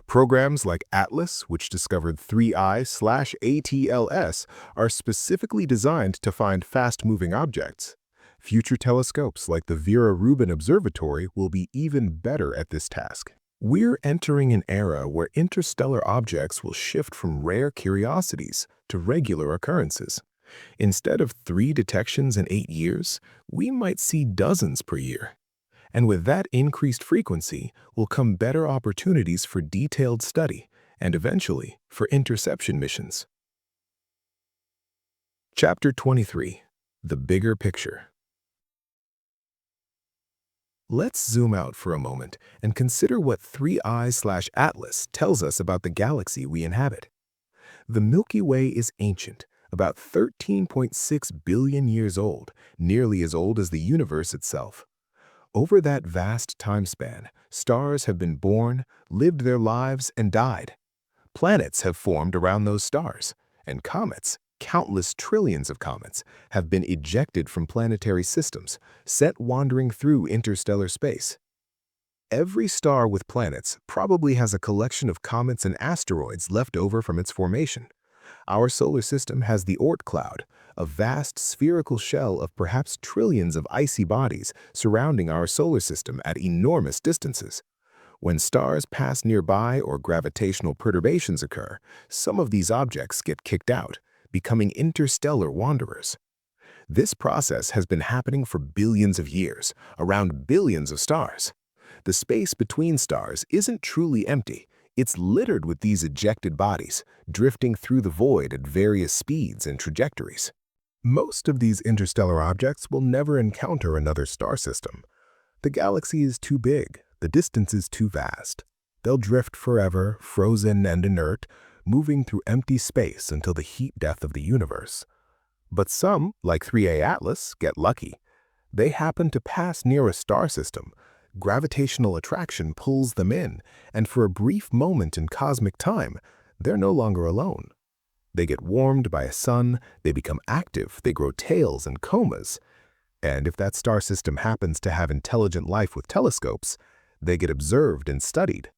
Programs like ATLAS, which discovered 3I/ATLS, are specifically designed to find fast-moving objects. Future telescopes like the Vera-Rubin Observatory will be even better at this task. We're entering an era where interstellar objects will shift from rare curiosities to regular occurrences. Instead of 3 detections in 8 years, we might see dozens per year. And with that increased frequency will come better opportunities for detailed study and eventually for interception missions. Chapter 23. The Bigger Picture. Let's zoom out for a moment and consider what 3I/Atlas tells us about the galaxy we inhabit. The Milky Way is ancient, about 13.6 billion years old, nearly as old as the universe itself. Over that vast time span, stars have been born, lived their lives, and died. Planets have formed around those stars, and comets, countless trillions of comets, have been ejected from planetary systems, set wandering through interstellar space. Every star with planets probably has a collection of comets and asteroids left over from its formation. Our solar system has the Oort cloud, a vast spherical shell of perhaps trillions of icy bodies surrounding our solar system at enormous distances. When stars pass nearby or gravitational perturbations occur, some of these objects get kicked out, becoming interstellar wanderers. This process has been happening for billions of years, around billions of stars. The space between stars isn't truly empty. It's littered with these ejected bodies, drifting through the void at various speeds and trajectories. Most of these interstellar objects will never encounter another star system. The galaxy is too big, the distance is too vast. They'll drift forever, frozen and inert, moving through empty space until the heat death of the universe. But some, like 3A Atlas, get lucky. They happen to pass near a star system. Gravitational attraction pulls them in, and for a brief moment in cosmic time, they're no longer alone. They get warmed by a sun, they become active, they grow tails and comas. And if that star system happens to have intelligent life with telescopes, they get observed and studied.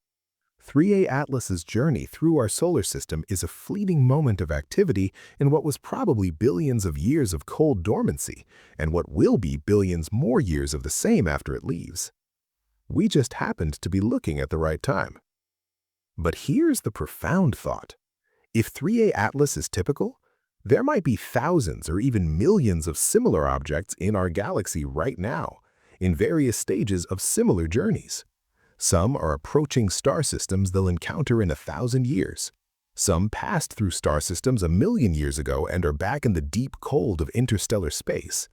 3A Atlas's journey through our solar system is a fleeting moment of activity in what was probably billions of years of cold dormancy, and what will be billions more years of the same after it leaves. We just happened to be looking at the right time. But here's the profound thought. If 3A Atlas is typical, there might be thousands or even millions of similar objects in our galaxy right now, in various stages of similar journeys. Some are approaching star systems they'll encounter in 1,000 years. Some passed through star systems 1,000,000 years ago and are back in the deep cold of interstellar space.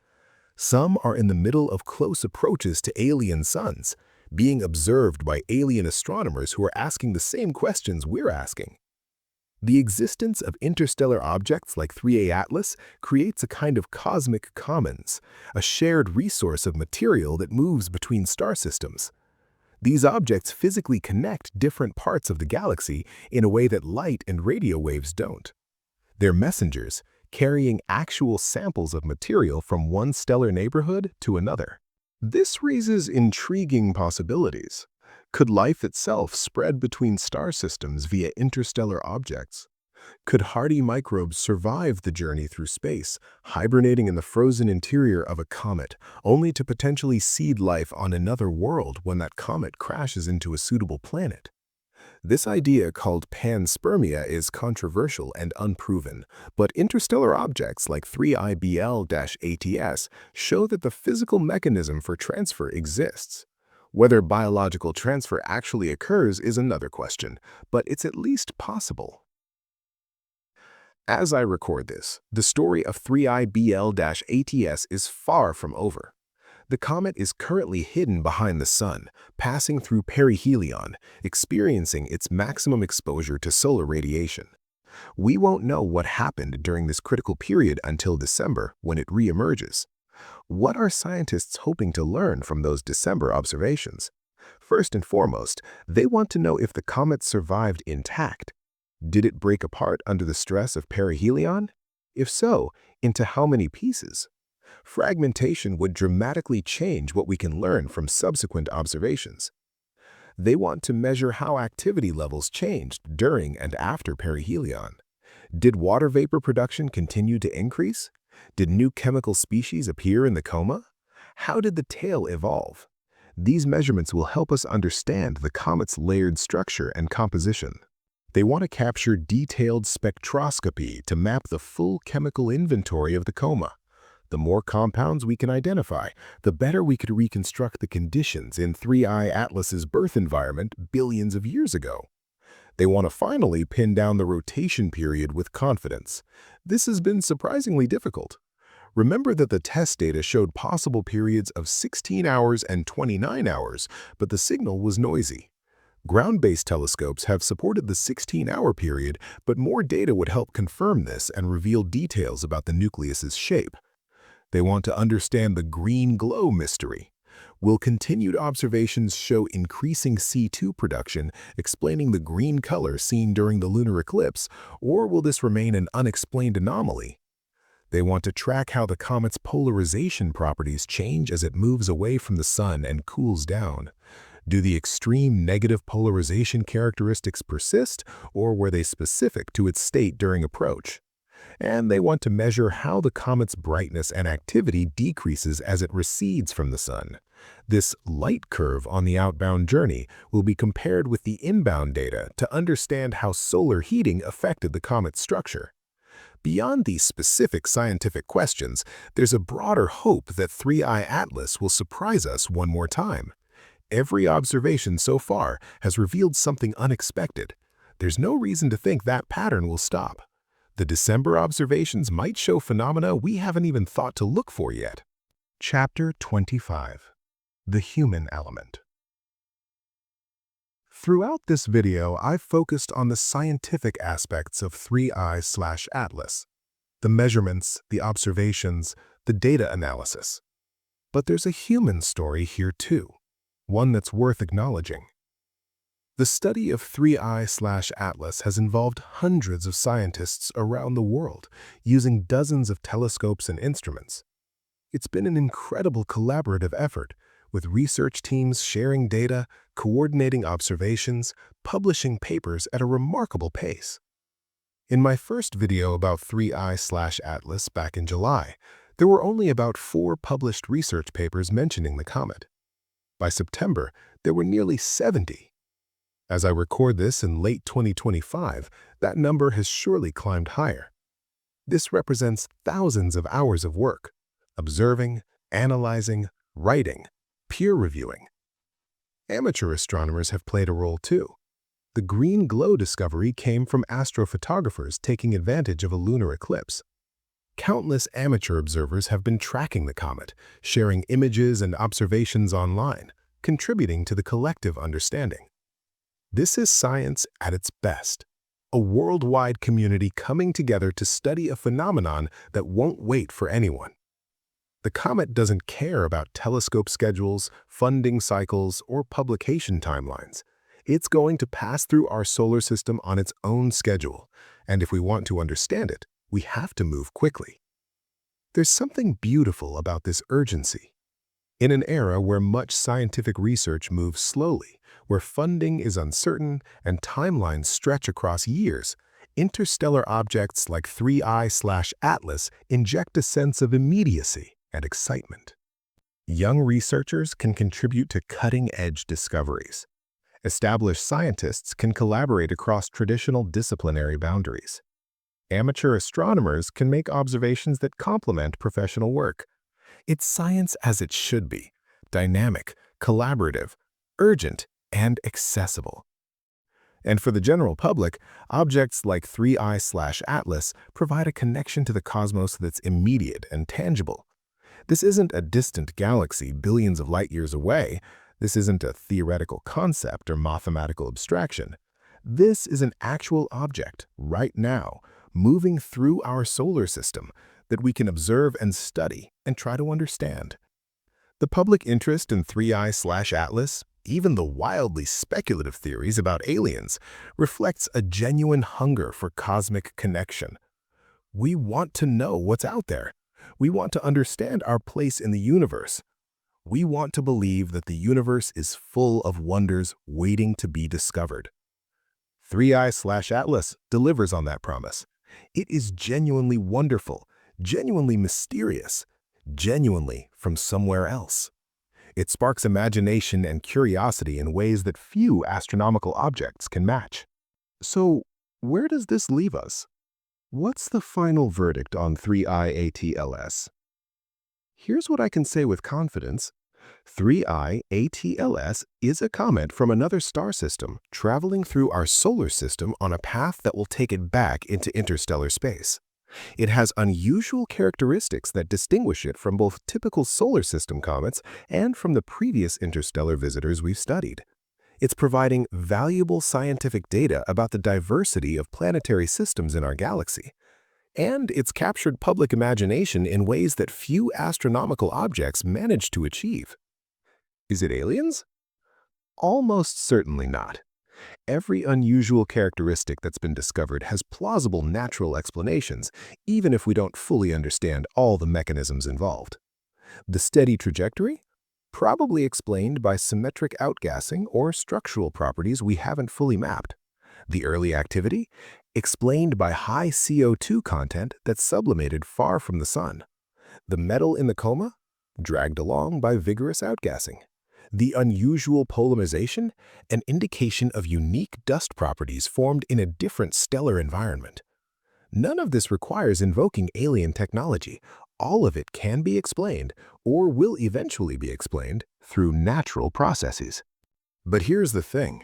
Some are in the middle of close approaches to alien suns, being observed by alien astronomers who are asking the same questions we're asking. The existence of interstellar objects like 3A Atlas creates a kind of cosmic commons, a shared resource of material that moves between star systems. These objects physically connect different parts of the galaxy in a way that light and radio waves don't. They're messengers, carrying actual samples of material from one stellar neighborhood to another. This raises intriguing possibilities. Could life itself spread between star systems via interstellar objects? Could hardy microbes survive the journey through space, hibernating in the frozen interior of a comet, only to potentially seed life on another world when that comet crashes into a suitable planet? This idea, called panspermia, is controversial and unproven, but interstellar objects like 3IBL-ATS show that the physical mechanism for transfer exists. Whether biological transfer actually occurs is another question, but it's at least possible. As I record this, the story of 3IBL-ATS is far from over. The comet is currently hidden behind the sun, passing through Perihelion, experiencing its maximum exposure to solar radiation. We won't know what happened during this critical period until December, when it reemerges. What are scientists hoping to learn from those December observations? First and foremost, they want to know if the comet survived intact. Did it break apart under the stress of perihelion? If so, into how many pieces? Fragmentation would dramatically change what we can learn from subsequent observations. They want to measure how activity levels changed during and after perihelion. Did water vapor production continue to increase? Did new chemical species appear in the coma? How did the tail evolve? These measurements will help us understand the comet's layered structure and composition. They want to capture detailed spectroscopy to map the full chemical inventory of the coma. The more compounds we can identify, the better we could reconstruct the conditions in 3I Atlas's birth environment billions of years ago. They want to finally pin down the rotation period with confidence. This has been surprisingly difficult. Remember that the test data showed possible periods of 16 hours and 29 hours, but the signal was noisy. Ground-based telescopes have supported the 16-hour period, but more data would help confirm this and reveal details about the nucleus's shape. They want to understand the green glow mystery. Will continued observations show increasing C2 production, explaining the green color seen during the lunar eclipse, or will this remain an unexplained anomaly? They want to track how the comet's polarization properties change as it moves away from the sun and cools down. Do the extreme negative polarization characteristics persist, or were they specific to its state during approach? And they want to measure how the comet's brightness and activity decreases as it recedes from the sun. This light curve on the outbound journey will be compared with the inbound data to understand how solar heating affected the comet's structure. Beyond these specific scientific questions, there's a broader hope that 3I Atlas will surprise us one more time. Every observation so far has revealed something unexpected. There's no reason to think that pattern will stop. The December observations might show phenomena we haven't even thought to look for yet. Chapter 25. The Human Element. Throughout this video, I've focused on the scientific aspects of 3I/Atlas, the measurements, the observations, the data analysis. But there's a human story here too, one that's worth acknowledging. The study of 3I/Atlas has involved hundreds of scientists around the world, using dozens of telescopes and instruments. It's been an incredible collaborative effort, with research teams sharing data, coordinating observations, publishing papers at a remarkable pace. In my first video about 3I/Atlas back in July, there were only about 4 published research papers mentioning the comet. By September, there were nearly 70. As I record this in late 2025, that number has surely climbed higher. This represents thousands of hours of work, observing, analyzing, writing, peer-reviewing. Amateur astronomers have played a role too. The green glow discovery came from astrophotographers taking advantage of a lunar eclipse. Countless amateur observers have been tracking the comet, sharing images and observations online, contributing to the collective understanding. This is science at its best, a worldwide community coming together to study a phenomenon that won't wait for anyone. The comet doesn't care about telescope schedules, funding cycles, or publication timelines. It's going to pass through our solar system on its own schedule, and if we want to understand it, we have to move quickly. There's something beautiful about this urgency. In an era where much scientific research moves slowly, where funding is uncertain and timelines stretch across years, interstellar objects like 3I/Atlas inject a sense of immediacy and excitement. Young researchers can contribute to cutting-edge discoveries. Established scientists can collaborate across traditional disciplinary boundaries. Amateur astronomers can make observations that complement professional work. It's science as it should be, dynamic, collaborative, urgent, and accessible. And for the general public, objects like 3I/Atlas provide a connection to the cosmos that's immediate and tangible. This isn't a distant galaxy billions of light years away. This isn't a theoretical concept or mathematical abstraction. This is an actual object, right now, moving through our solar system that we can observe and study and try to understand. The public interest in 3I/Atlas, even the wildly speculative theories about aliens, reflects a genuine hunger for cosmic connection. We want to know what's out there. We want to understand our place in the universe. We want to believe that the universe is full of wonders waiting to be discovered. 3I/Atlas delivers on that promise. It is genuinely wonderful, genuinely mysterious, genuinely from somewhere else. It sparks imagination and curiosity in ways that few astronomical objects can match. So, where does this leave us? What's the final verdict on 3I/ATLS? Here's what I can say with confidence. 3I ATLS is a comet from another star system traveling through our solar system on a path that will take it back into interstellar space. It has unusual characteristics that distinguish it from both typical solar system comets and from the previous interstellar visitors we've studied. It's providing valuable scientific data about the diversity of planetary systems in our galaxy. And it's captured public imagination in ways that few astronomical objects manage to achieve. Is it aliens? Almost certainly not. Every unusual characteristic that's been discovered has plausible natural explanations, even if we don't fully understand all the mechanisms involved. The steady trajectory? Probably explained by symmetric outgassing or structural properties we haven't fully mapped. The early activity? Explained by high CO2 content that's sublimated far from the sun. The metal in the coma? Dragged along by vigorous outgassing. The unusual polarization? An indication of unique dust properties formed in a different stellar environment. None of this requires invoking alien technology. All of it can be explained, or will eventually be explained, through natural processes. But here's the thing.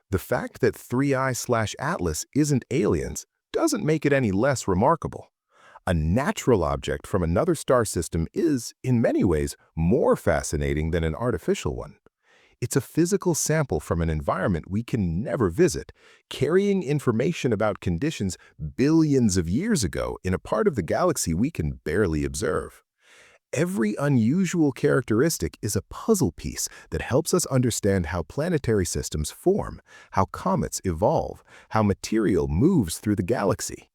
The fact that 3I/Atlas isn't aliens doesn't make it any less remarkable. A natural object from another star system is, in many ways, more fascinating than an artificial one. It's a physical sample from an environment we can never visit, carrying information about conditions billions of years ago in a part of the galaxy we can barely observe. Every unusual characteristic is a puzzle piece that helps us understand how planetary systems form, how comets evolve, how material moves through the galaxy.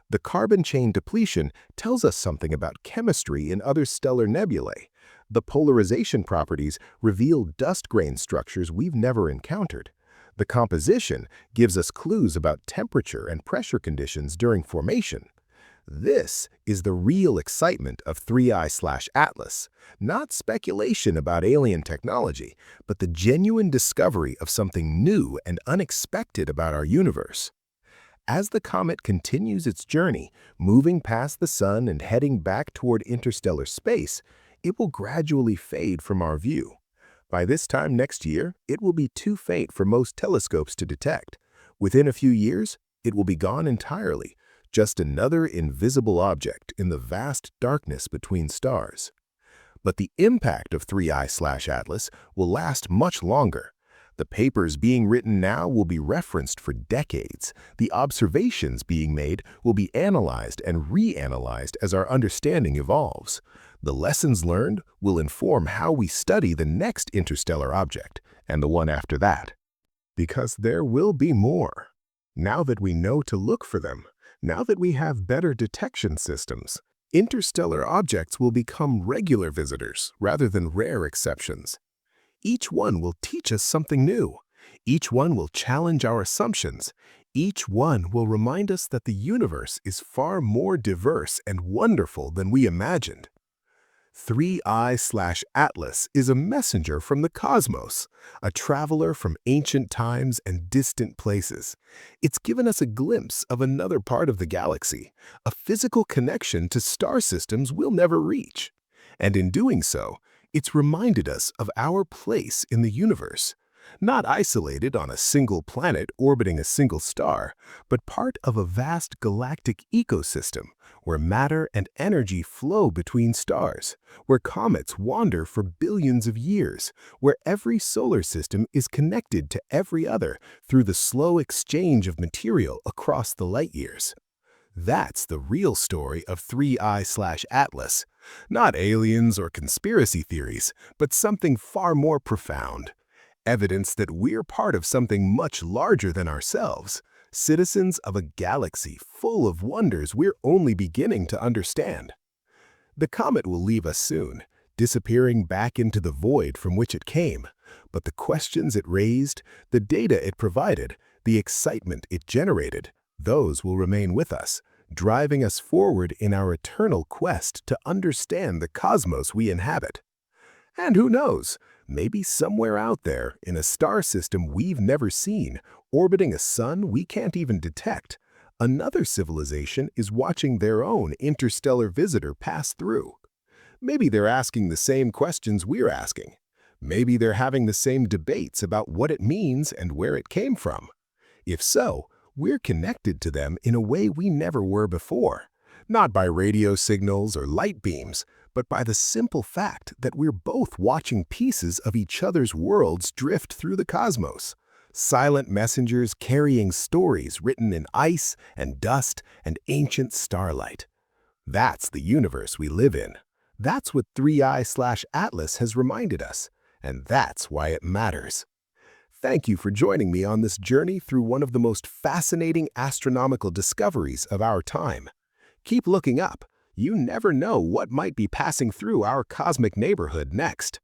The carbon chain depletion tells us something about chemistry in other stellar nebulae. The polarization properties reveal dust grain structures we've never encountered. The composition gives us clues about temperature and pressure conditions during formation. This is the real excitement of 3I/Atlas, not speculation about alien technology, but the genuine discovery of something new and unexpected about our universe. As the comet continues its journey, moving past the sun and heading back toward interstellar space, it will gradually fade from our view. By this time next year, it will be too faint for most telescopes to detect. Within a few years, it will be gone entirely, just another invisible object in the vast darkness between stars. But the impact of 3I/Atlas will last much longer. The papers being written now will be referenced for decades. The observations being made will be analyzed and reanalyzed as our understanding evolves. The lessons learned will inform how we study the next interstellar object and the one after that. Because there will be more. Now that we know to look for them, now that we have better detection systems, interstellar objects will become regular visitors rather than rare exceptions. Each one will teach us something new. Each one will challenge our assumptions. Each one will remind us that the universe is far more diverse and wonderful than we imagined. 3I/Atlas is a messenger from the cosmos, a traveler from ancient times and distant places. It's given us a glimpse of another part of the galaxy, a physical connection to star systems we'll never reach. And in doing so, it's reminded us of our place in the universe, not isolated on a single planet orbiting a single star, but part of a vast galactic ecosystem where matter and energy flow between stars, where comets wander for billions of years, where every solar system is connected to every other through the slow exchange of material across the light years. That's the real story of 3I/Atlas. Not aliens or conspiracy theories, but something far more profound. Evidence that we're part of something much larger than ourselves, citizens of a galaxy full of wonders we're only beginning to understand. The comet will leave us soon, disappearing back into the void from which it came, but the questions it raised, the data it provided, the excitement it generated, those will remain with us, driving us forward in our eternal quest to understand the cosmos we inhabit. And who knows, maybe somewhere out there, in a star system we've never seen, orbiting a sun we can't even detect, another civilization is watching their own interstellar visitor pass through. Maybe they're asking the same questions we're asking. Maybe they're having the same debates about what it means and where it came from. If so, we're connected to them in a way we never were before. Not by radio signals or light beams, but by the simple fact that we're both watching pieces of each other's worlds drift through the cosmos. Silent messengers carrying stories written in ice and dust and ancient starlight. That's the universe we live in. That's what 3i/Atlas has reminded us, and that's why it matters. Thank you for joining me on this journey through one of the most fascinating astronomical discoveries of our time. Keep looking up. You never know what might be passing through our cosmic neighborhood next.